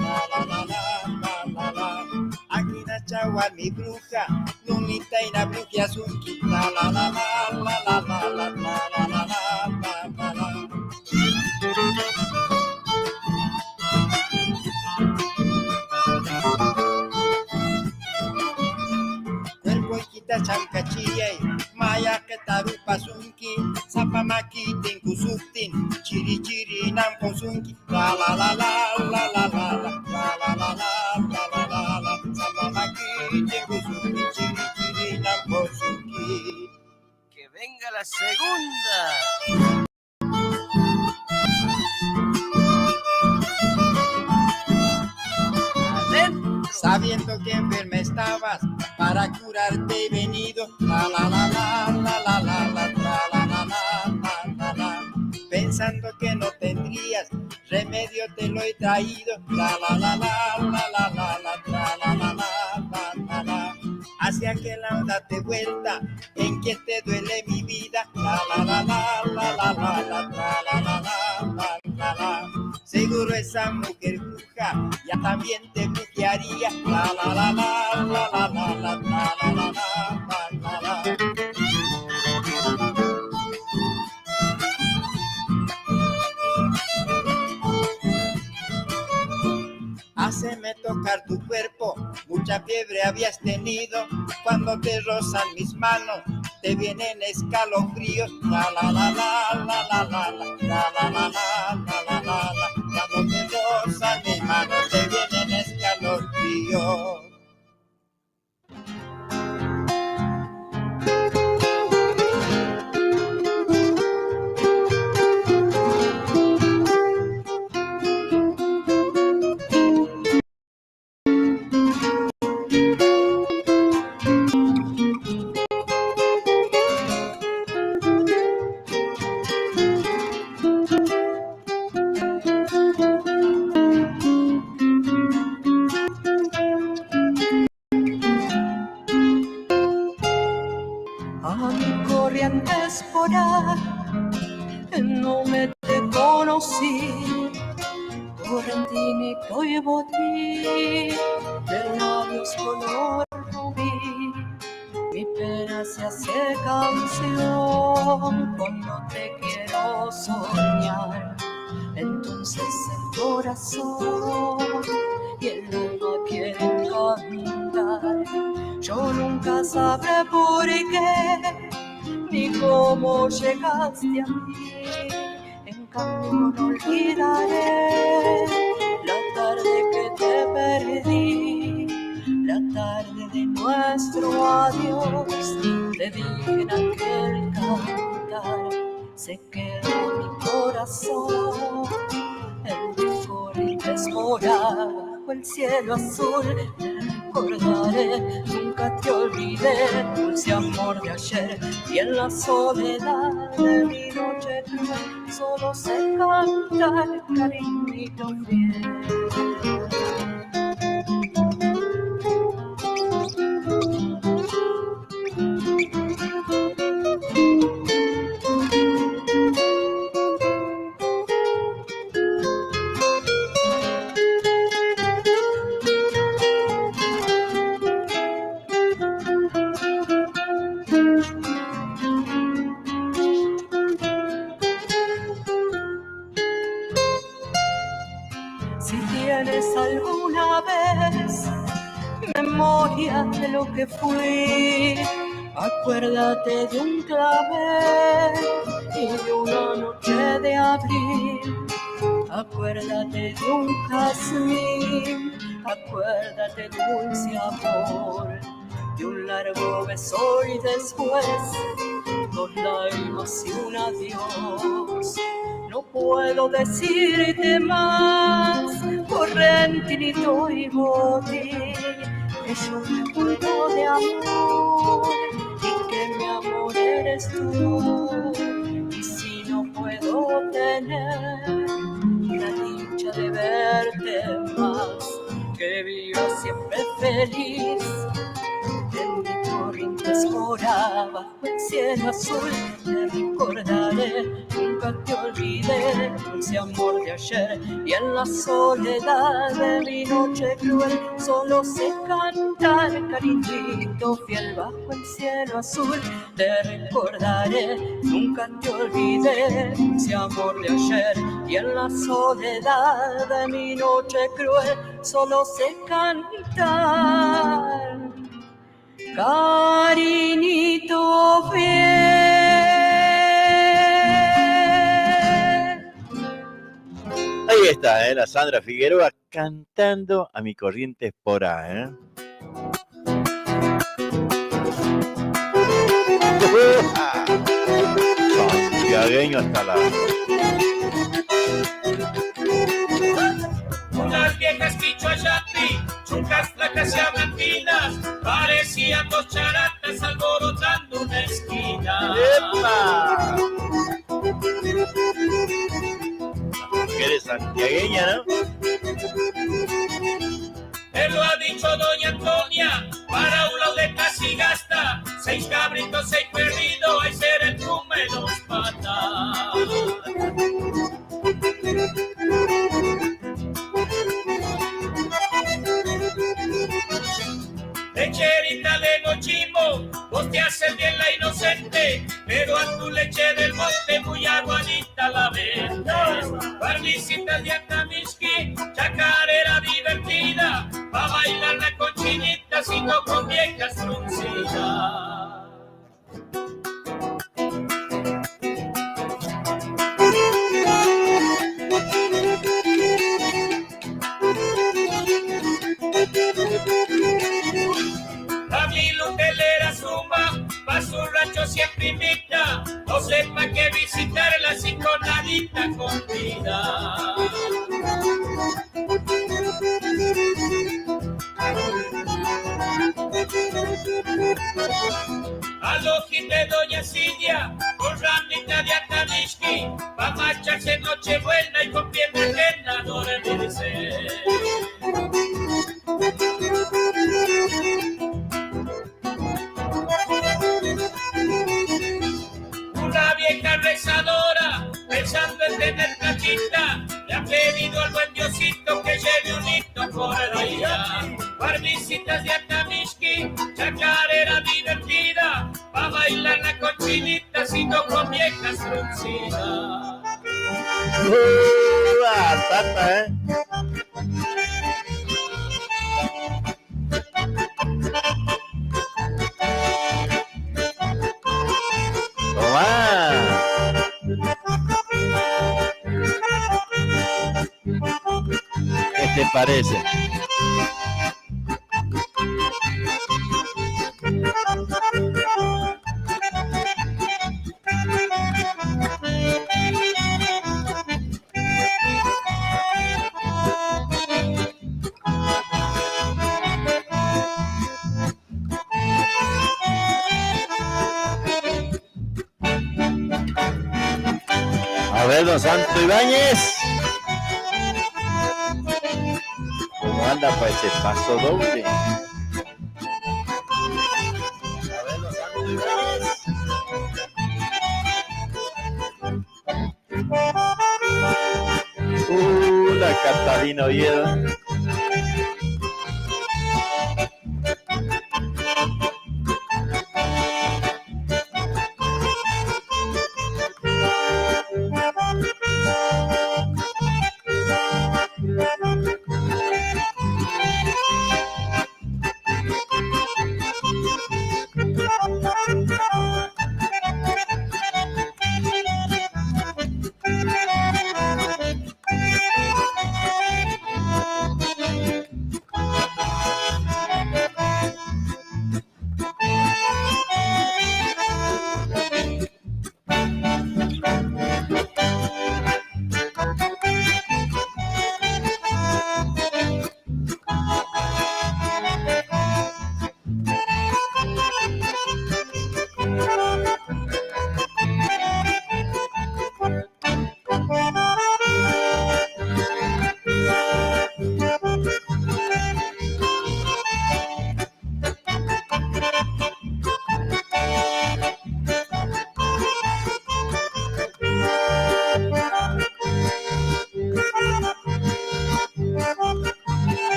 la la. Akina Chawan mi bruja, Nunita y la bruja Zunki, la la la la la la la la la la la la. Chankachiyay, Maya Ketarupa Sunki, Sapamaki Tinkusuktin, Chiri Chiri Namposunki, la la la la la la la la la la la la la la, Sapamaki Tinkusuktin, Chiri Chiri Namposunki. Que venga la segunda. Sabiendo que enferma estabas, para curarte he venido, la la la la la la la la la la la la. Pensando que no tendrías remedio te lo he traído, la la la la la la la la la la la la. Hacia que la onda te vuelta, en que te duele mi vida, la la la la la la la la la la la. Seguro esa mujer bruja ya también te brujearía, la la la la la la la la la la la la. Háceme tocar tu cuerpo, mucha fiebre habías tenido, cuando te rozan mis manos, te vienen escalofríos, la la la la la la la la la la la la la. Cuando te rozan mis manos, te vienen escalofríos. No me te conocí, correntini y botí, de labios color rubí, mi pena se hace canción cuando te quiero soñar, entonces el corazón y el alma quieren cantar, yo nunca sabré por qué ni cómo llegaste a mí, en cambio no olvidaré la tarde que te perdí, la tarde de nuestro adiós, te dije en aquel cantar, se quedó mi corazón, el licor y desmorada bajo el cielo azul. Te recordaré, nunca te olvidé, dulce amor de ayer, y en la soledad de mi noche cruel solo sé cantar, cariñito fiel. Si tienes alguna vez memoria de lo que fui, acuérdate de un clavel y de una noche de abril. Acuérdate de un jazmín, acuérdate dulce amor, de un largo beso y después 2 lágrimas y un adiós. No puedo decirte más, correntinito y botín, que yo me muero de amor y que mi amor eres tú. Y si no puedo tener la dicha de verte más, que viva siempre feliz en mi corriente escora bajo el cielo azul. Te recordaré, nunca te olvidé, dulce amor de ayer, y en la soledad de mi noche cruel solo sé cantar, cariñito fiel bajo el cielo azul. Te recordaré, nunca te olvidé, dulce amor de ayer, y en la soledad de mi noche cruel solo sé cantar, cariñito fiel. Ahí está, la Sandra Figueroa cantando A mi corriente espora, Santiagueño hasta la... Unas viejas quichuayapi, chucas flacas y ablandinas, parecían 2 charatas alborotando una esquina. ¡Epa! Eres santiagueña, ¿no? Él lo ha dicho doña Antonia, para un lado de casi gasta, 6 cabritos, 6 perdidos, hay ser el número 2 patas. Lecherita de Nochimo, vos te haces bien la inocente, pero a tu leche del monte muy aguadita la vendes. Barbicitas de Atamisqui, chacarera divertida, pa' bailar la cochinita, sino con viejas fruncidas. A mi lutelera zumba, pa' su rancho siempre invita, no sepa que visitarla sin cornadita con vida. A los de doña Silvia, con ramita de Atamisqui, pa' marcharse Nochebuena y con pierna ajena dormirse. Una vieja rezadora, pensando en tener cachita, le ha pedido al buen Diosito que lleve un hito por día. Barbicitas de Atamisqui, chacarera divertida, pa' bailar la cochinita, sino con viejas fruncidas. Tata, ¿Qué te parece? ver, don Santo Ibáñez. ¿Cómo anda para ese paso doble? A ver, don Santo Ibáñez. La Catalina Oviedo.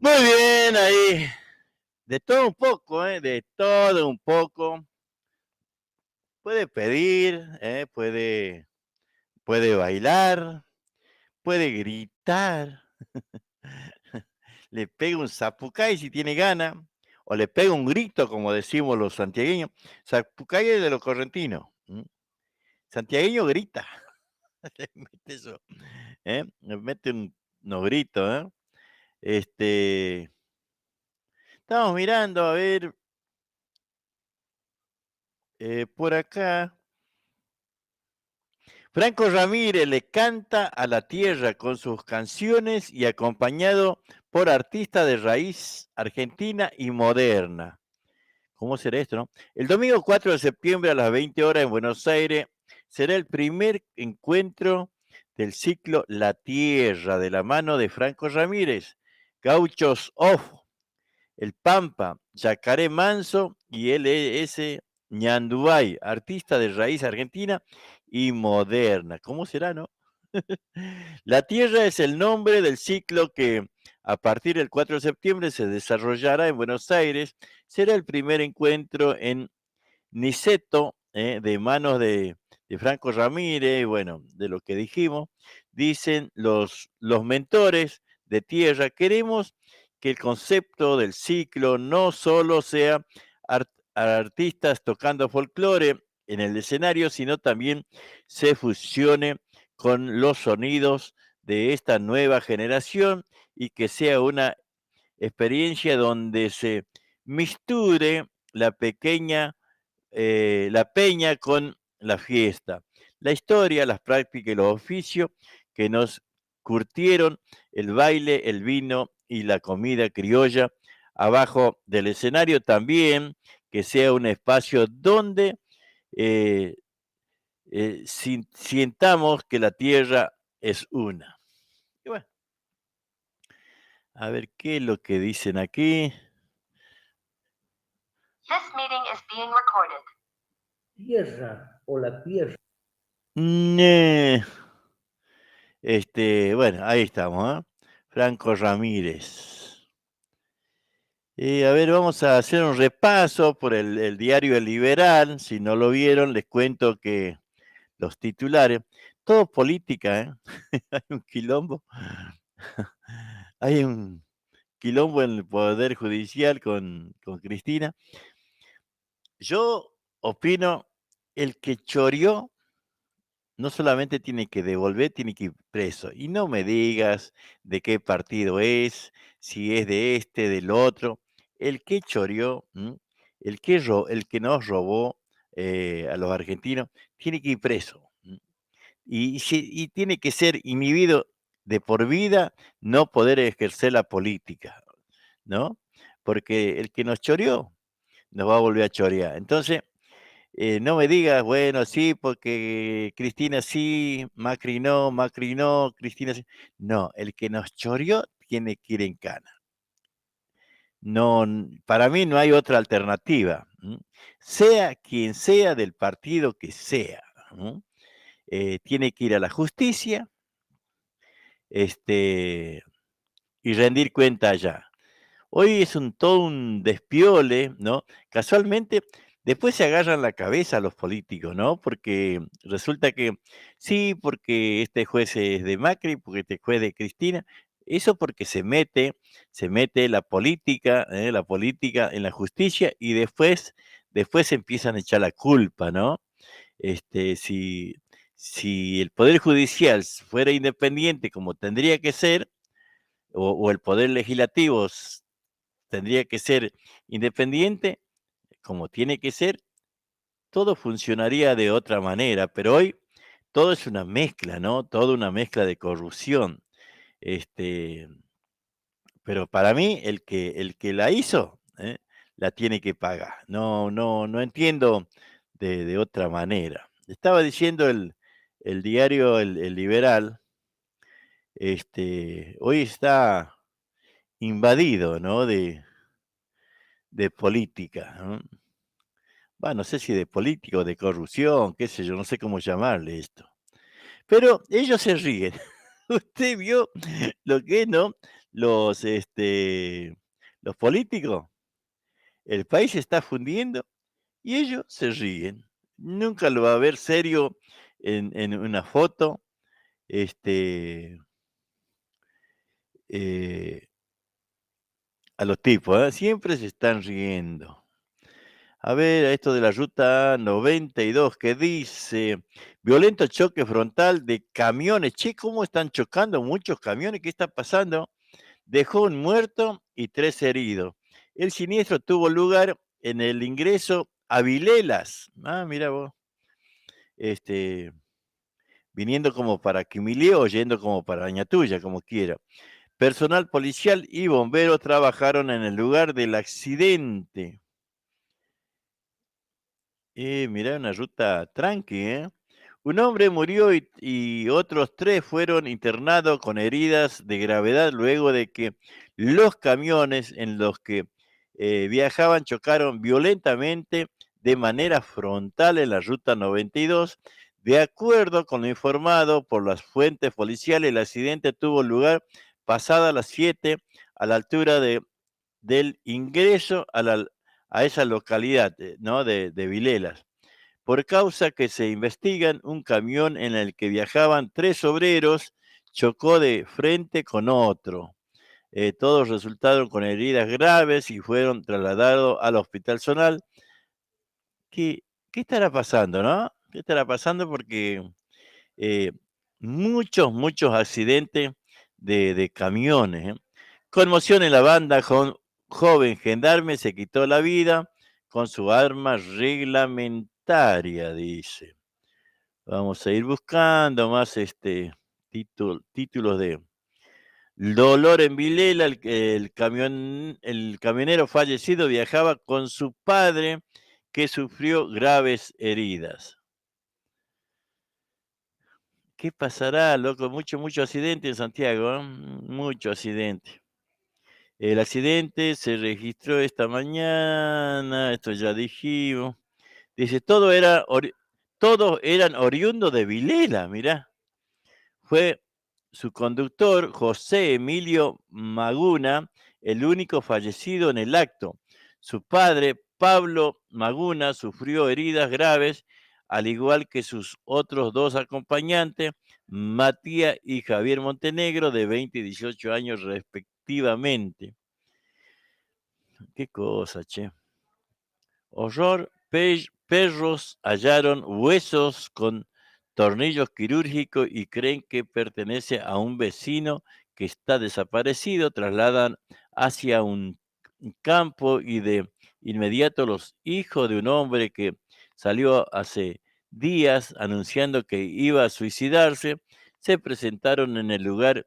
Muy bien, ahí. De todo un poco, de todo un poco. Puede pedir, puede bailar, puede gritar. Le pega un zapucay si tiene gana, o le pega un grito, como decimos los santiagueños. Zapucay es de los correntinos. Santiagueño grita. Le mete eso, le mete unos gritos, Estamos mirando, a ver, por acá. Franco Ramírez le canta a la tierra con sus canciones y acompañado por artistas de raíz argentina y moderna. ¿Cómo será esto, no? El domingo 4 de septiembre a las 20 horas en Buenos Aires será el primer encuentro del ciclo La Tierra de la mano de Franco Ramírez, Gauchos Off, El Pampa, Yacaré Manso y LS Ñandubay, artista de raíz argentina y moderna. ¿Cómo será, no? La Tierra es el nombre del ciclo que a partir del 4 de septiembre se desarrollará en Buenos Aires. Será el primer encuentro en Niceto, de manos de Franco Ramírez, bueno, de lo que dijimos. Dicen los mentores de Tierra, queremos que el concepto del ciclo no solo sea artistas tocando folclore en el escenario, sino también se fusione con los sonidos de esta nueva generación y que sea una experiencia donde se misture la peña con la fiesta, la historia, las prácticas y los oficios que nos curtieron el baile, el vino y la comida criolla abajo del escenario. También que sea un espacio donde sientamos que la tierra es una. Y bueno, a ver qué es lo que dicen aquí. This meeting is being recorded. Tierra o la tierra. Bueno, ahí estamos, Franco Ramírez. A ver, vamos a hacer un repaso por el diario El Liberal. Si no lo vieron, les cuento que los titulares, todo política, hay un quilombo. Hay un quilombo en el Poder Judicial con Cristina. Yo opino, el que choreó no solamente tiene que devolver, tiene que ir preso. Y no me digas de qué partido es, si es de este, del otro. El que choreó, el que nos robó a los argentinos, tiene que ir preso. Y tiene que ser inhibido de por vida, no poder ejercer la política, ¿no? Porque el que nos choreó, nos va a volver a chorear. Entonces, no me digas, bueno, sí, porque Cristina sí, Macri no, Cristina sí. No, el que nos choreó tiene que ir en cana. No, para mí no hay otra alternativa. Sea quien sea del partido que sea, tiene que ir a la justicia, y rendir cuenta allá. Hoy es todo un despiole, ¿no? Casualmente, después se agarran la cabeza los políticos, ¿no? Porque resulta que sí, porque este juez es de Macri, porque este juez de Cristina. Eso porque se mete la política en la justicia y después empiezan a echar la culpa, ¿no? Si, si el Poder Judicial fuera independiente como tendría que ser, o el Poder Legislativo tendría que ser independiente, como tiene que ser, todo funcionaría de otra manera, pero hoy todo es una mezcla, ¿no? Toda una mezcla de corrupción. Este, pero para mí, el que la hizo, la tiene que pagar. No entiendo de otra manera. Estaba diciendo el diario El Liberal, hoy está invadido, ¿no? De política, ¿no? No sé si de política o de corrupción, qué sé yo, no sé cómo llamarle esto. Pero ellos se ríen. Usted vio lo que es, ¿no? Los políticos, el país se está fundiendo y ellos se ríen. Nunca lo va a ver serio en una foto, eh, a los tipos, siempre se están riendo. A ver, a esto de la ruta 92 que dice, violento choque frontal de camiones. Che, ¿cómo están chocando muchos camiones? ¿Qué está pasando? Dejó un muerto y 3 heridos. El siniestro tuvo lugar en el ingreso a Vilelas. Mira vos. Viniendo como para Quimilié o yendo como para Añatuya, como quiera. Personal policial y bomberos trabajaron en el lugar del accidente. Mirá, una ruta tranqui, ¿eh? Un hombre murió y otros 3 fueron internados con heridas de gravedad luego de que los camiones en los que viajaban chocaron violentamente de manera frontal en la ruta 92. De acuerdo con lo informado por las fuentes policiales, el accidente tuvo lugar pasada las 7 a la altura del ingreso a esa localidad, ¿no? de Vilelas. Por causa que se investigan, un camión en el que viajaban 3 obreros chocó de frente con otro. Todos resultaron con heridas graves y fueron trasladados al hospital zonal. ¿Qué estará pasando, no? ¿Qué estará pasando? Porque muchos accidentes de camiones. Conmoción en la banda, joven gendarme se quitó la vida con su arma reglamentaria, dice. Vamos a ir buscando más títulos de dolor en Vilela. El camionero fallecido viajaba con su padre que sufrió graves heridas. ¿Qué pasará, loco? Mucho accidente en Santiago, ¿eh? Mucho accidente. El accidente se registró esta mañana, esto ya dijimos. Dice, todos eran oriundos de Vilela, mirá. Fue su conductor, José Emilio Maguna, el único fallecido en el acto. Su padre, Pablo Maguna, sufrió heridas graves al igual que sus otros dos acompañantes, Matías y Javier Montenegro, de 20 y 18 años respectivamente. Qué cosa, che. Horror, perros hallaron huesos con tornillos quirúrgicos y creen que pertenece a un vecino que está desaparecido. Trasladan hacia un campo y de inmediato los hijos de un hombre que salió hace días anunciando que iba a suicidarse se presentaron en el lugar.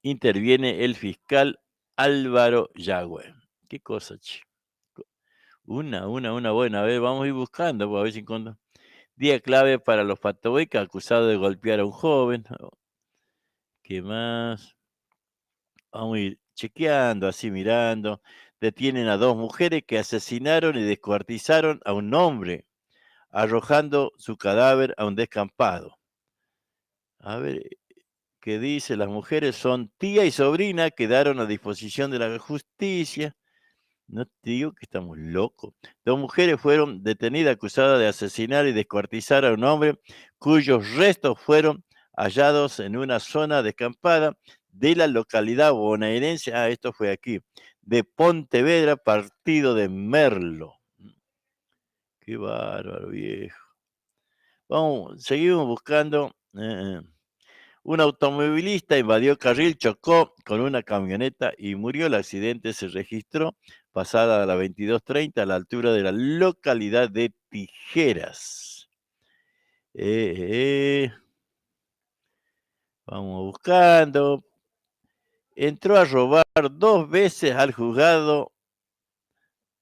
Interviene el fiscal Álvaro Yagüe. Qué cosa, che. Una buena. A ver, vamos a ir buscando, pues, a ver si encontramos. Día clave para los patohuecas acusados de golpear a un joven. ¿Qué más? Vamos a ir chequeando, así mirando. Detienen a 2 mujeres que asesinaron y descuartizaron a un hombre, arrojando su cadáver a un descampado. A ver, ¿qué dice? Las mujeres son tía y sobrina, quedaron a disposición de la justicia. No te digo que estamos locos. 2 mujeres fueron detenidas acusadas de asesinar y descuartizar a un hombre cuyos restos fueron hallados en una zona descampada de la localidad bonaerense. Esto fue aquí, de Pontevedra, partido de Merlo. Qué bárbaro, viejo. Vamos, seguimos buscando. Un automovilista invadió carril, chocó con una camioneta y murió. El accidente se registró pasada a las 22:30 a la altura de la localidad de Tijeras. Vamos buscando. Entró a robar 2 veces al juzgado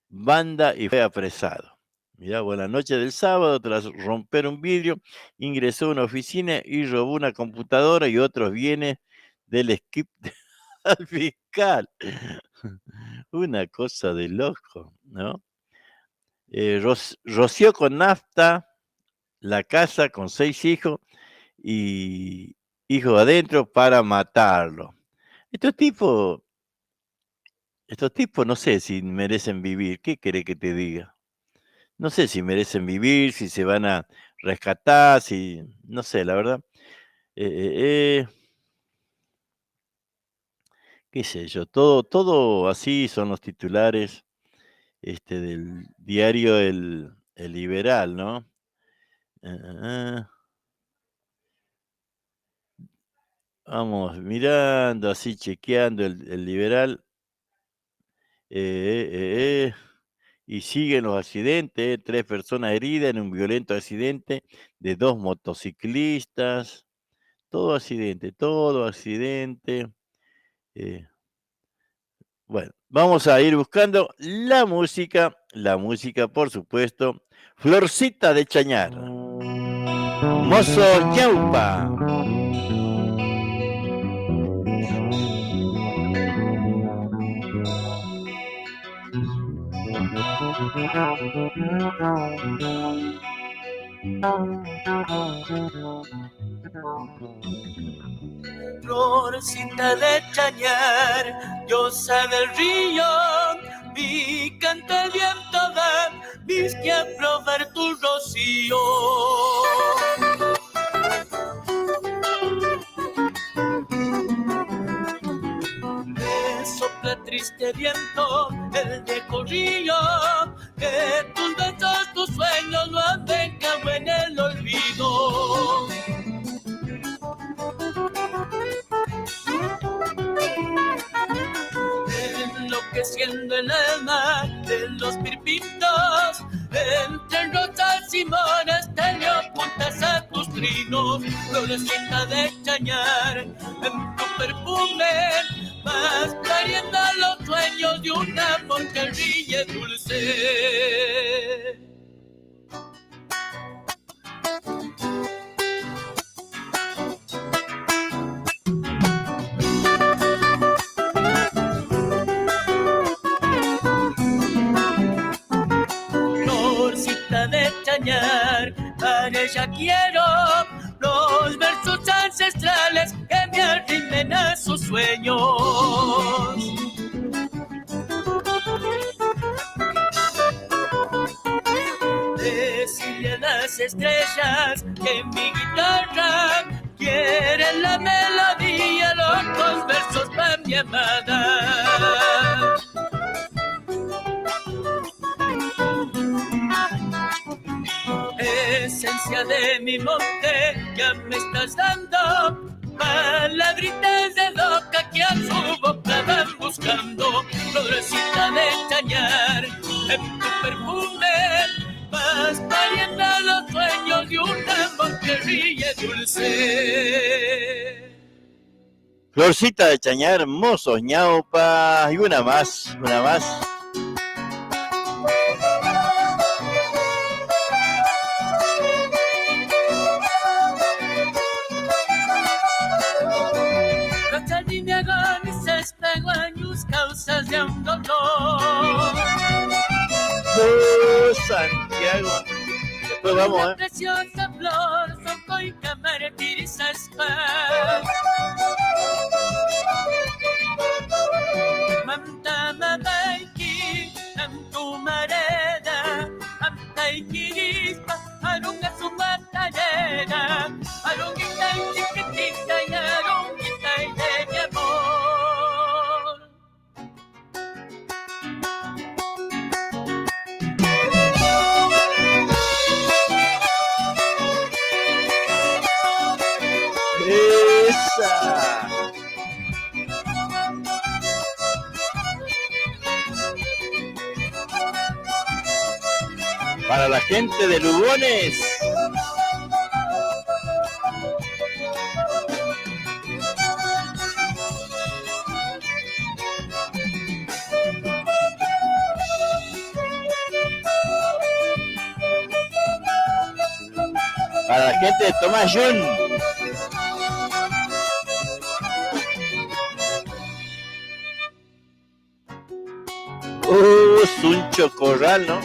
Banda y fue apresado. Mirá, buena noche del sábado, tras romper un vidrio, ingresó a una oficina y robó una computadora y otros bienes del equipo al fiscal. Una cosa de loco, ¿no? Roció con nafta la casa con 6 hijos y hijos adentro para matarlo. Estos tipos no sé si merecen vivir. ¿Qué querés que te diga? No sé si merecen vivir, si se van a rescatar, si... No sé, la verdad. Qué sé yo, todo así son los titulares del diario El Liberal, ¿no? Vamos mirando, así chequeando el Liberal. Y siguen los accidentes, 3 personas heridas en un violento accidente de 2 motociclistas. Todo accidente. Bueno, vamos a ir buscando la música, por supuesto. Florcita de Chañar. Mozo Ñaupa. Florcita de Chañar, diosa del río, vi canta el viento de viste a probar tu rocío. Me sopla triste viento el viejo río, que tus besos, tus sueños no han dejado en el olvido. Enloqueciendo el alma de los pirpintos, entre rosas y moras te le apuntas a tus trinos. Florecita de Chañar, en tu perfume vas pariendo los sueños de un amor que ríe dulce. De Chañar, para ella quiero los versos ancestrales que me arrimen a sus sueños. De decirle a las estrellas que mi guitarra quiere la melodía, los versos para mi amada. Esencia de mi monte, ya me estás dando palabritas de loca que a su boca van buscando. Florecita de chañar, en tu perfume vas pariendo los sueños de un amor que ríe dulce. Florcita de chañar, mozos ñaupa, y una más, una más. Causas de un dolor. Santiago. Después vamos, Una preciosa flor, soco y camaratirizas Manta mabaiki, nantu mareda, amtaikirispa, arunga su matareda, arunguita y chiquitita y arunguita y de mi amor. Para la gente de Lugones. Para la gente de Tomayún. Es un chocorral, ¿no?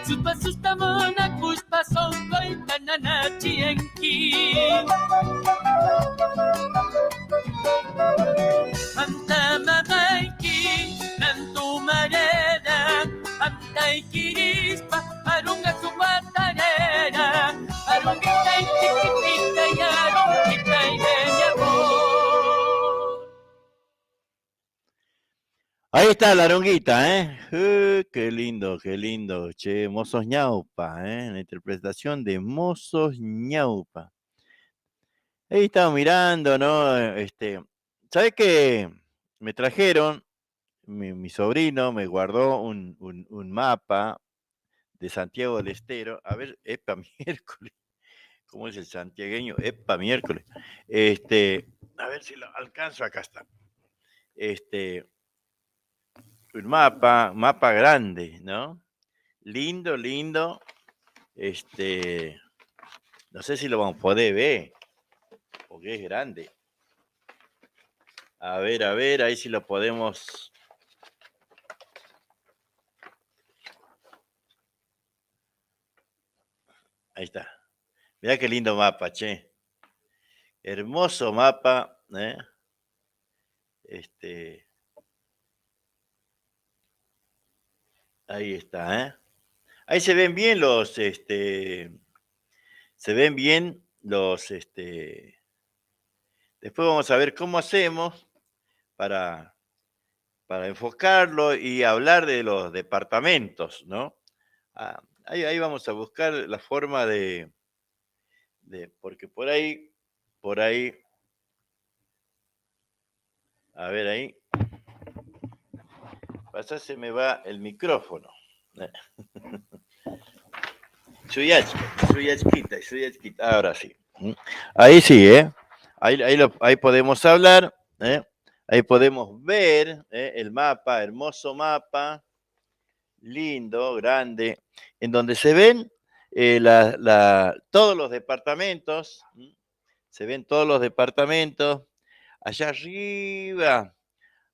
Sus pasos tamona cuspa son koi tananachi enki. Anta mamaiki nantu mareda, anta ikirispa arunga su matarera, arungita y chiquitita y arungita y de mi amor. Ahí está la arunguita, ¿eh? Qué lindo, che, Mozos Ñaupa, la interpretación de Mozos Ñaupa. Ahí estaba mirando, ¿no? ¿Sabes qué? Me trajeron, mi sobrino me guardó un mapa de Santiago del Estero. A ver, epa, miércoles. ¿Cómo es el santiagueño? Epa, miércoles. A ver si lo alcanzo, acá está. Un mapa grande, ¿no? Lindo. No sé si lo vamos a poder ver, porque es grande. A ver, ahí si lo podemos. Ahí está. Mirá qué lindo mapa, che. Hermoso mapa, ¿eh? Ahí está, ¿eh? Ahí se ven bien los, después vamos a ver cómo hacemos para enfocarlo y hablar de los departamentos, ¿no? Ahí vamos a buscar la forma de porque por ahí, a ver ahí, pasa, se me va el micrófono. Suyachquita, ahora sí. Ahí sí, ahí podemos hablar, ahí podemos ver el mapa, hermoso mapa, lindo, grande, en donde se ven todos los departamentos, allá arriba,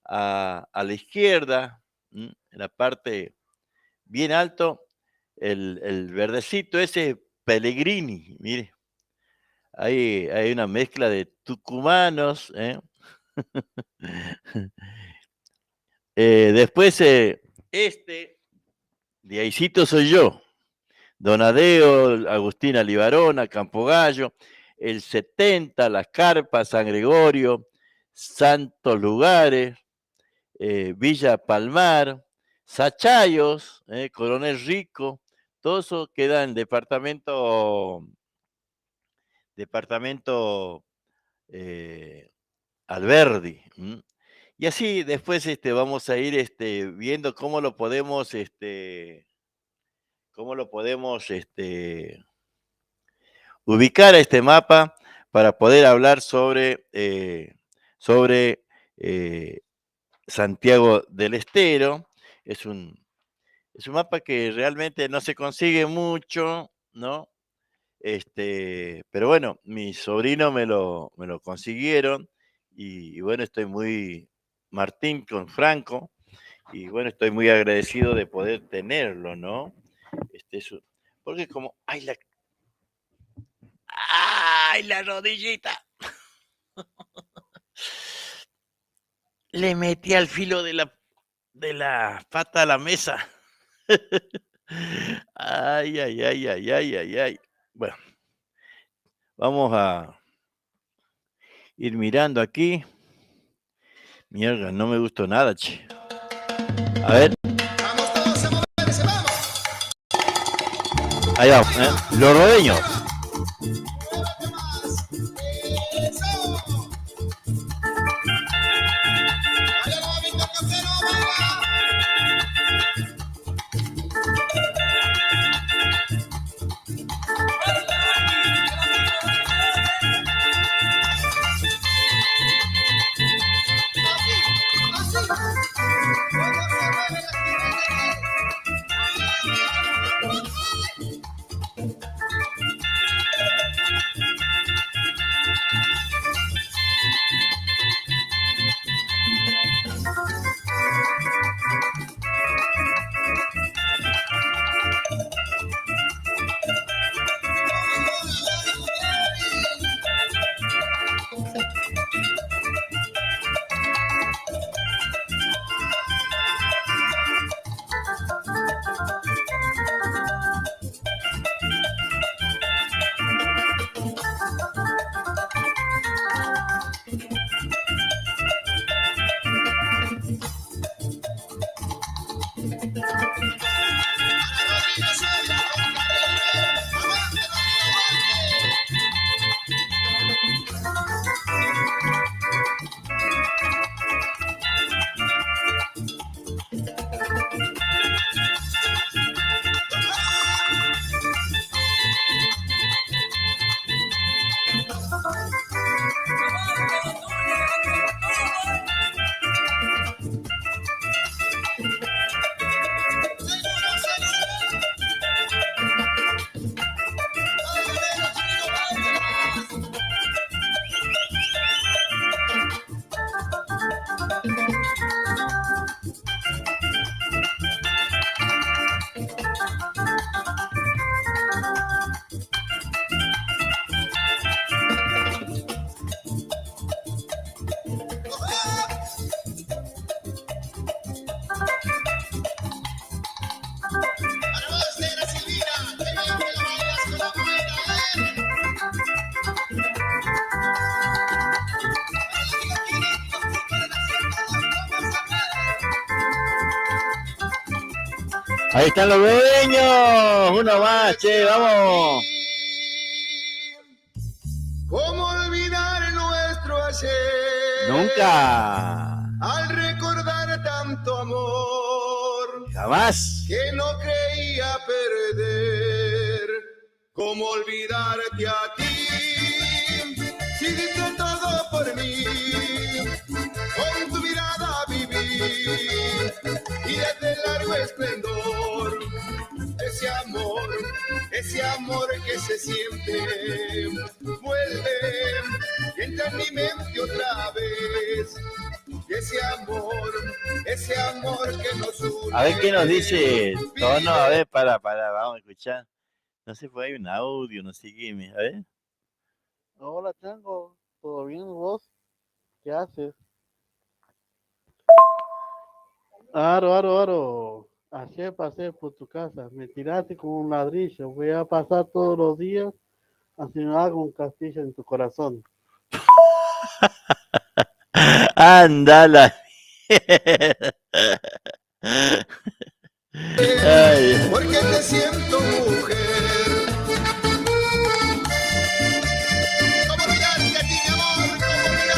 a la izquierda, en la parte bien alto, el verdecito ese Pellegrini, mire. Hay una mezcla de tucumanos, ¿eh? Después, de ahícito soy yo. Donadeo, Agustina Libarona, Campogallo, el 70, Las Carpas, San Gregorio, Santos Lugares, Villa Palmar, Sachayos, Coronel Rico, todo eso queda en departamento Alberdi. Y así después vamos a ir viendo cómo lo podemos ubicar a este mapa para poder hablar sobre Santiago del Estero. Es un mapa que realmente no se consigue mucho, ¿no? Pero bueno, mis sobrinos me lo consiguieron y bueno, estoy muy, Martín con Franco, y bueno, estoy muy agradecido de poder tenerlo, ¿no? Porque como, ¡ay, la rodillita! Le metí al filo de la pata a la mesa. Ay, ay, ay, ay, ay, ay, ay. Bueno, vamos a ir mirando aquí. Mierda, no me gustó nada, che. A ver. Vamos todos a moverse, vamos. Ahí vamos, Los Rodeños. Ahí están los dueños, uno más, che, vamos. ¿Cómo olvidar nuestro ayer? Nunca. Al recordar tanto amor. Jamás. Que no creía perder. ¿Cómo olvidarte a ti? Si diste todo por mí. Con tu mirada viví. Y desde el largo esplendor. Ese amor que se siente, vuelve, entra en mi mente otra vez. ese amor que nos une. A ver qué nos dice Tono, a ver, para, vamos a escuchar. No sé, pues hay un audio, no sé qué, a ver. Hola, Chango, ¿todo bien vos? ¿Qué haces? Aro. Ayer pasé por tu casa, me tiraste con un ladrillo. Voy a pasar todos los días así me hago un castillo en tu corazón. Ándala. Ay. Porque te siento mujer.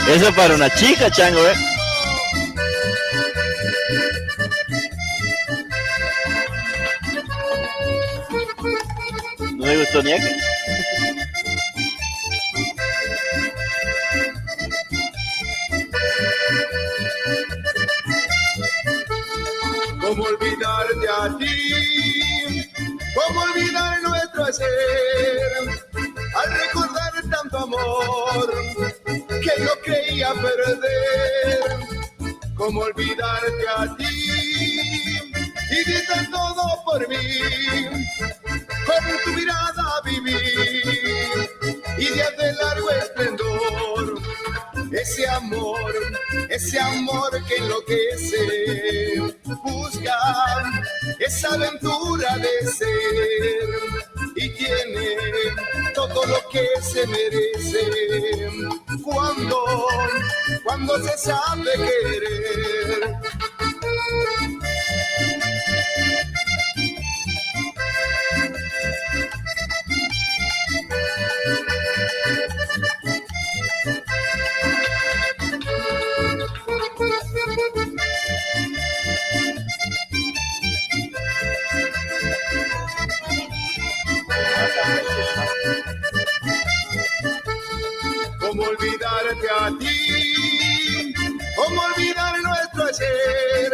Eso para una chica, Chango, ¿eh? No me gustó ni aquí. ¿Cómo olvidarte a ti? ¿Cómo olvidar nuestro ayer? Al recordar tanto amor que yo creía perder. ¿Cómo olvidarte a ti? Y diste todo por mí. Con tu mirada viví días de largo esplendor. Ese amor que enloquece, busca esa aventura de ser y tiene todo lo que se merece cuando se sabe querer. ¿Cómo olvidarte a ti? ¿Cómo olvidar nuestro ayer?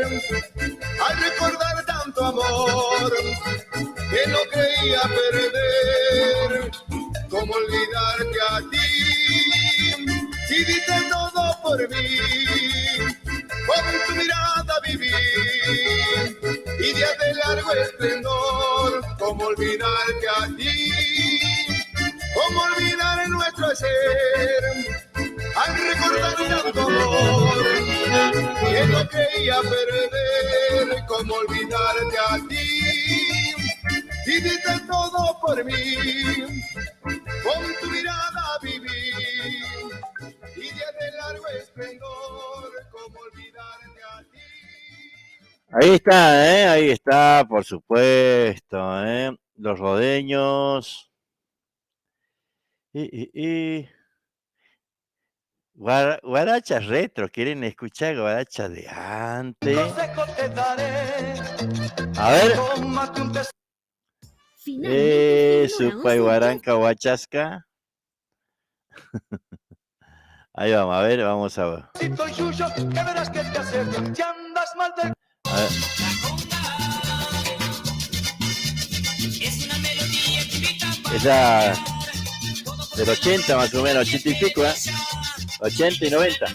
Al recordar tanto amor que no creía perder. ¿Cómo olvidarte a ti? Si diste todo por mí, con tu mirada viví y días de largo esplendor. ¿Cómo olvidarte a ti? ¿Cómo olvidar nuestro ayer? Al recordar tanto amor que no creía perder. ¿Cómo olvidarte a ti? Si diste todo por mí, con tu mirada viví y días de largo esplendor. ¿Cómo olvidarte a ti? Ahí está, por supuesto, los rodeños. Guaracha retro, quieren escuchar guaracha de antes. A ver. Supa y guaranca huachasca. Ahí vamos, a ver, vamos a ver. A ver. Esa del 80 más o menos, 80 y pico, 80 y 90.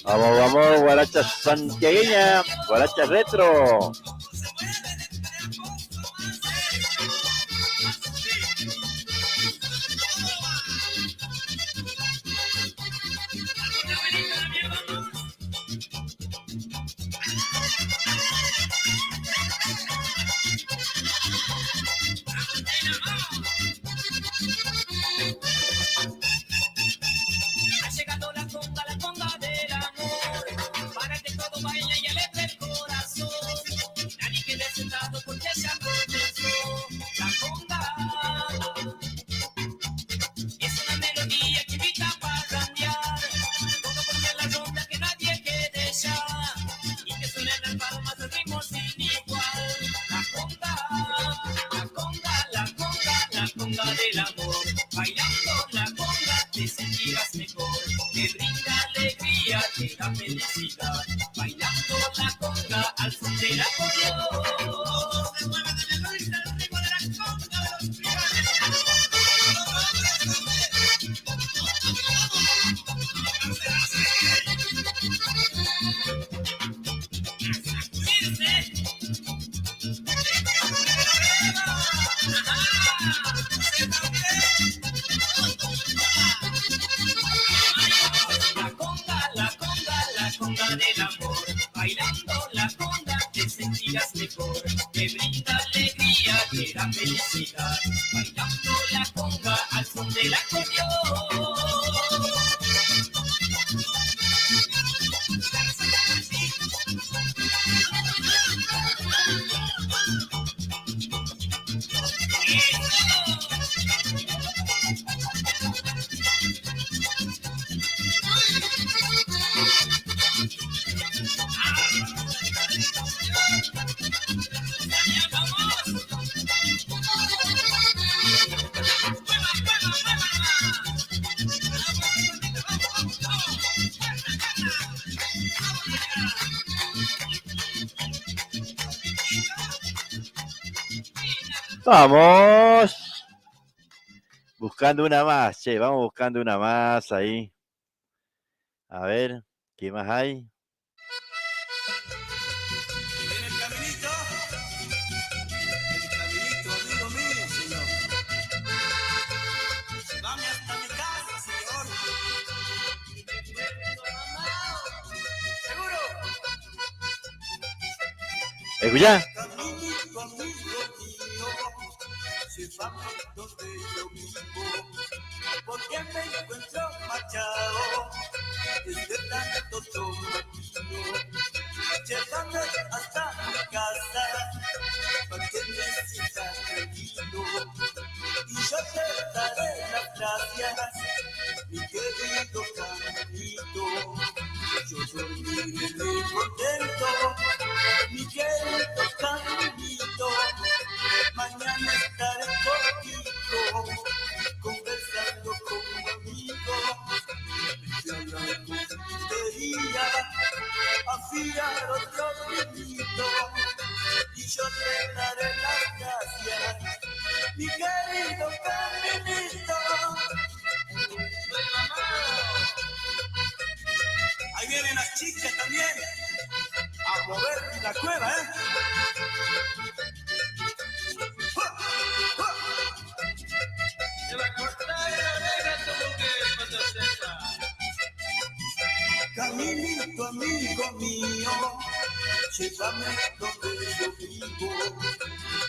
Vamos, guaracha santiagueña, guaracha retro. Ha llegado la conga del amor, para que todo baile y alebre el corazón. Nadie quede sentado porque ya comenzó la conga. Es una melodía que invita a parrandear, todo porque la ronda que nadie quede ya, y que suenen las palmas del ritmo sin igual. La conga del amor, bailando la conga te sentirás mejor, te brinda alegría, te da felicidad, bailando la conga conga al son del acordeón. La conga del amor, bailando la conga te sentirás mejor, te brinda alegría, te da felicidad, bailando la conga al son del acordeón. Vamos. Buscando una más, che, vamos buscando una más ahí. A ver, ¿qué más hay? Amigo mío, señor. Dame hasta mi casa, señor. ¿Seguro? ¿Escuchá? Caminito, amigo mío, llévame donde yo vivo, porque me encuentro machado desde tanto tomatino. Llévame hasta mi casa, para que me sienta tranquilo, y yo te daré las gracias, mi querido caminito. Yo dormiré muy contento, mi querido caminito. Mañana estaré contigo, conversando con un amigo. Y a la confitería, afiar otro vinito, y yo te daré las gracias, mi querido caminito. Ahí vienen las chicas también a mover la cueva, ¿eh? Se va a cortar la oreja todo que cuando sepa. Caminito, amigo mío, llévame donde yo vivo,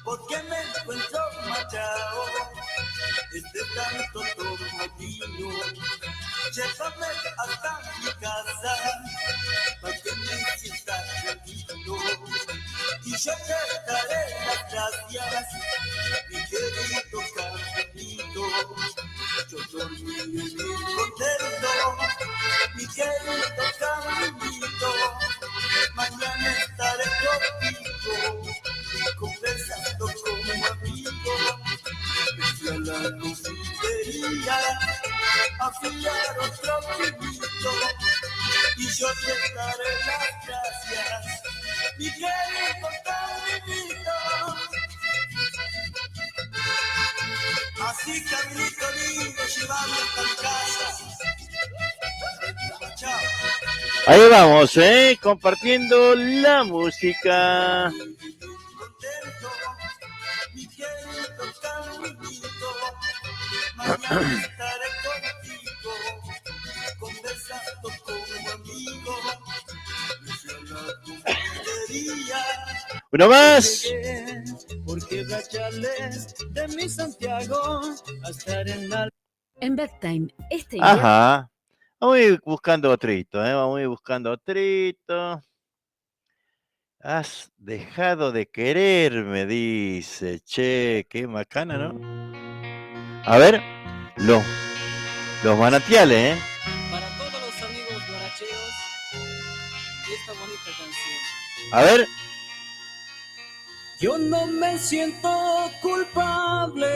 porque me encuentro machado desde tanto tomatino. Llévame hasta mi casa, para que me sienta tranquilo, y yo te daré las gracias, mi querido caminito. Yo dormiré muy contento, mi querido caminito. Mañana estaré contigo, conversando con un amigo. Me fui a la confitería a afilar otro vinito, y yo te daré las gracias, mi querido caminito. Así caminito lindo, llevando hasta mi casa. Chao. Ahí vamos, compartiendo la música. Mi querido caminito, mañana estaré contigo, conversando con un amigo. Uno más. Porque Brachales de mi Santiago a estar en la... En Bedtime, este día... Ajá. Vamos a ir buscando otrito, vamos a ir buscando otrito. Has dejado de quererme, dice. Che, qué macana, ¿no? A ver, los manantiales, Para todos los amigos guaracheros, esta bonita canción. A ver. Yo no me siento culpable,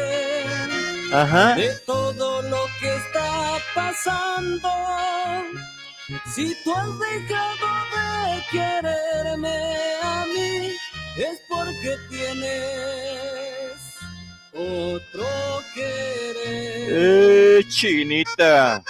Ajá. de todo lo que está pasando. Si tú has dejado de quererme a mí es porque tienes otro querer. Chinita.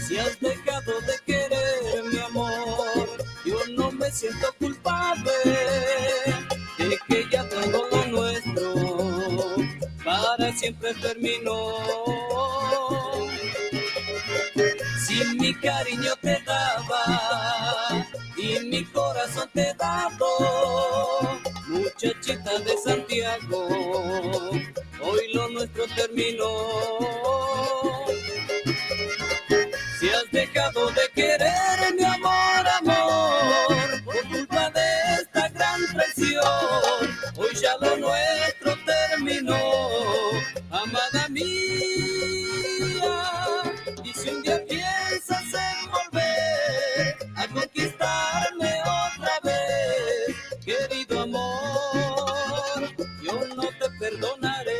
Si has dejado de querer, mi amor, yo no me siento culpable de que ya todo lo nuestro para siempre terminó. Si mi cariño te daba y mi corazón te dado, muchachita de Santiago, hoy lo nuestro terminó. Si has dejado de querer, mi amor, amor, por culpa de esta gran traición, hoy ya lo nuestro terminó, amada mía. Y si un día piensas en volver a conquistarme otra vez, querido amor, yo no te perdonaré.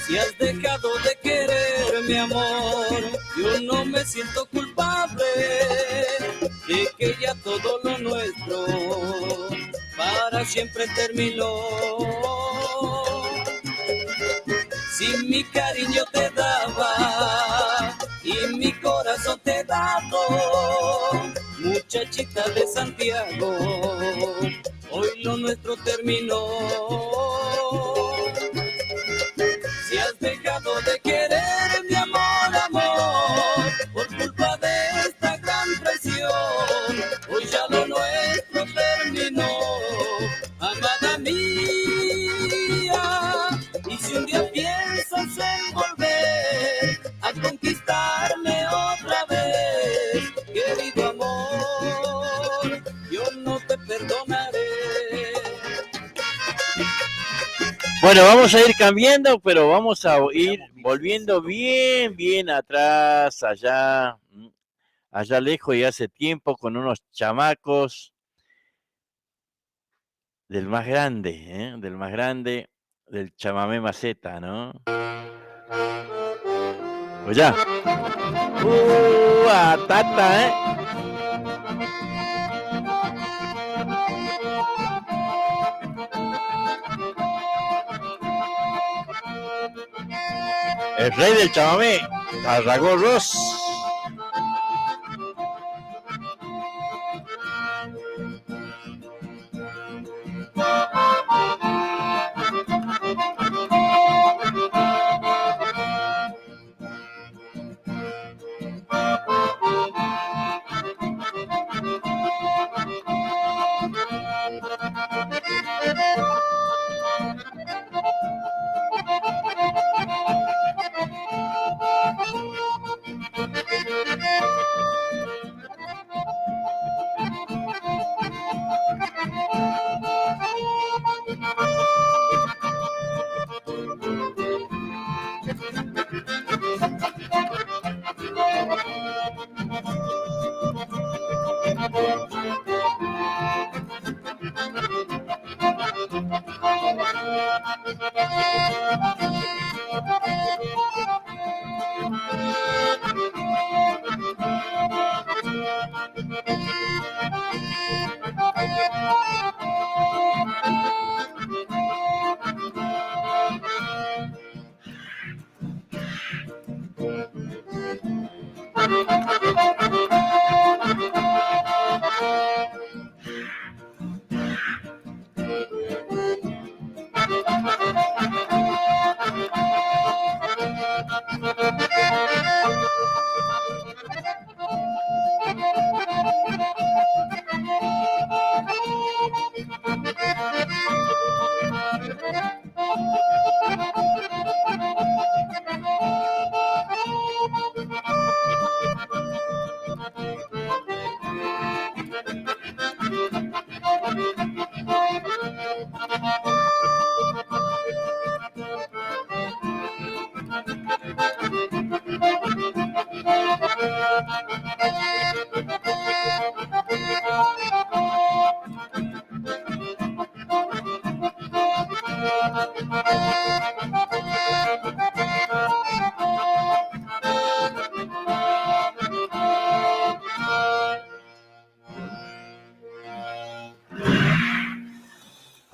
Si has dejado de querer, mi amor, yo no me siento culpable de que ya todo lo nuestro para siempre terminó. Si mi cariño te daba y mi corazón te dado, muchachita de Santiago, hoy lo nuestro terminó. Si has dejado de querer, mi amor, amor, por culpa de esta gran traición, hoy ya lo nuestro terminó, amada mía. Y si un día piensas en volver a conquistarme otra vez, querido amor, yo no te perdonaré. Bueno, vamos a ir cambiando, pero vamos a ir volviendo bien atrás, allá lejos y hace tiempo, con unos chamacos del más grande, del chamamé maceta, ¿no? Pues ya. Tata, ¿eh? El rey del chamamé, Tarragó Ross.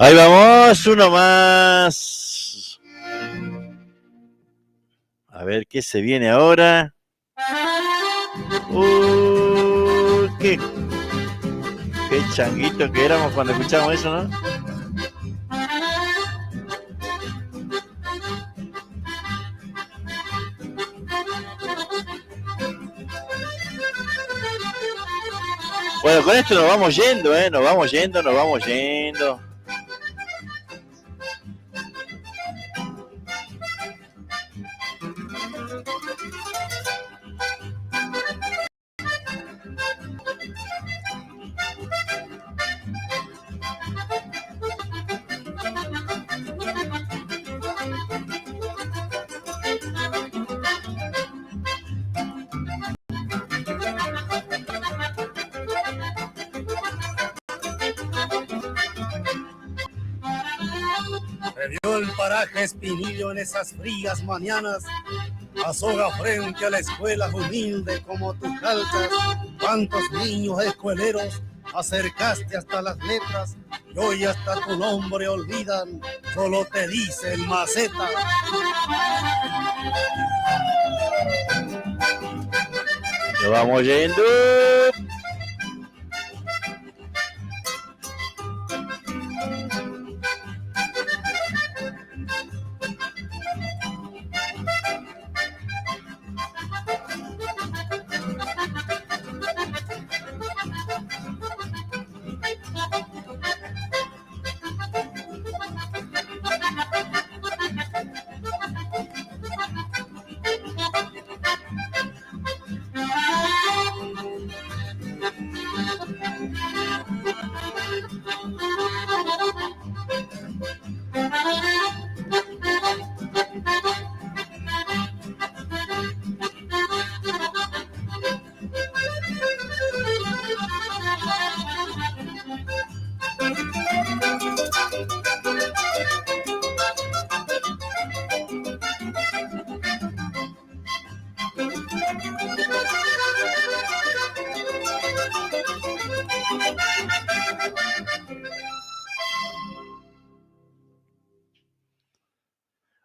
Ahí vamos, uno más. A ver qué se viene ahora. Qué changuito que éramos cuando escuchamos eso, ¿no? Bueno, con esto nos vamos yendo, nos vamos yendo. Me vio el paraje Espinillo en esas frías mañanas, asoga frente a la escuela humilde como tú calzas. Cuántos niños escueleros acercaste hasta las letras y hoy hasta tu nombre olvidan, solo te dice el maceta. Nos vamos yendo.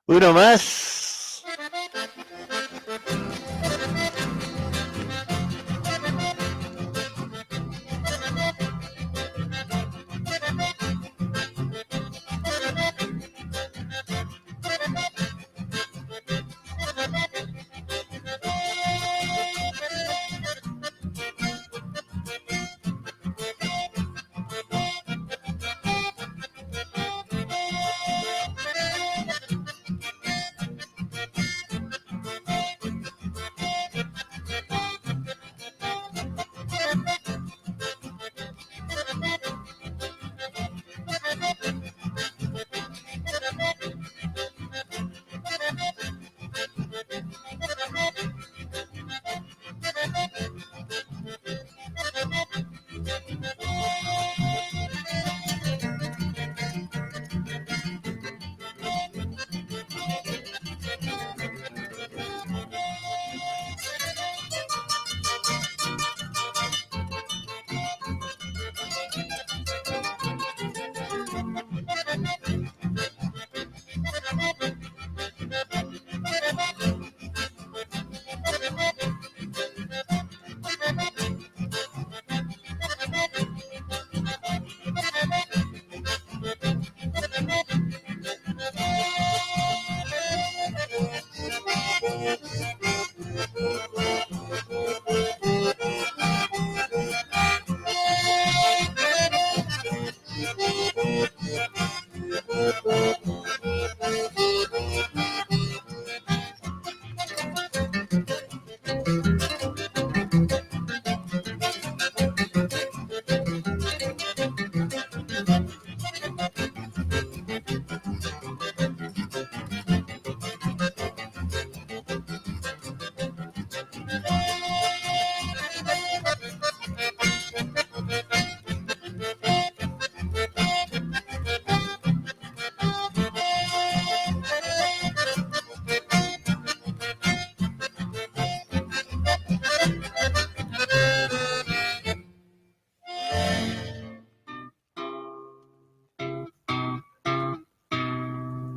Uno más.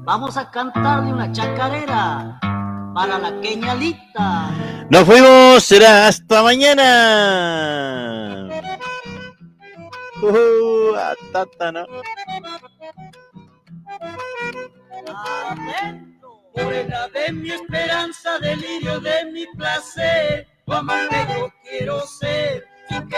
Vamos a cantarle una chacarera para la queñalita. Nos fuimos, será hasta mañana. Tata, ¿no? Morena de mi esperanza, delirio de mi placer, tu amor negro quiero ser, sin que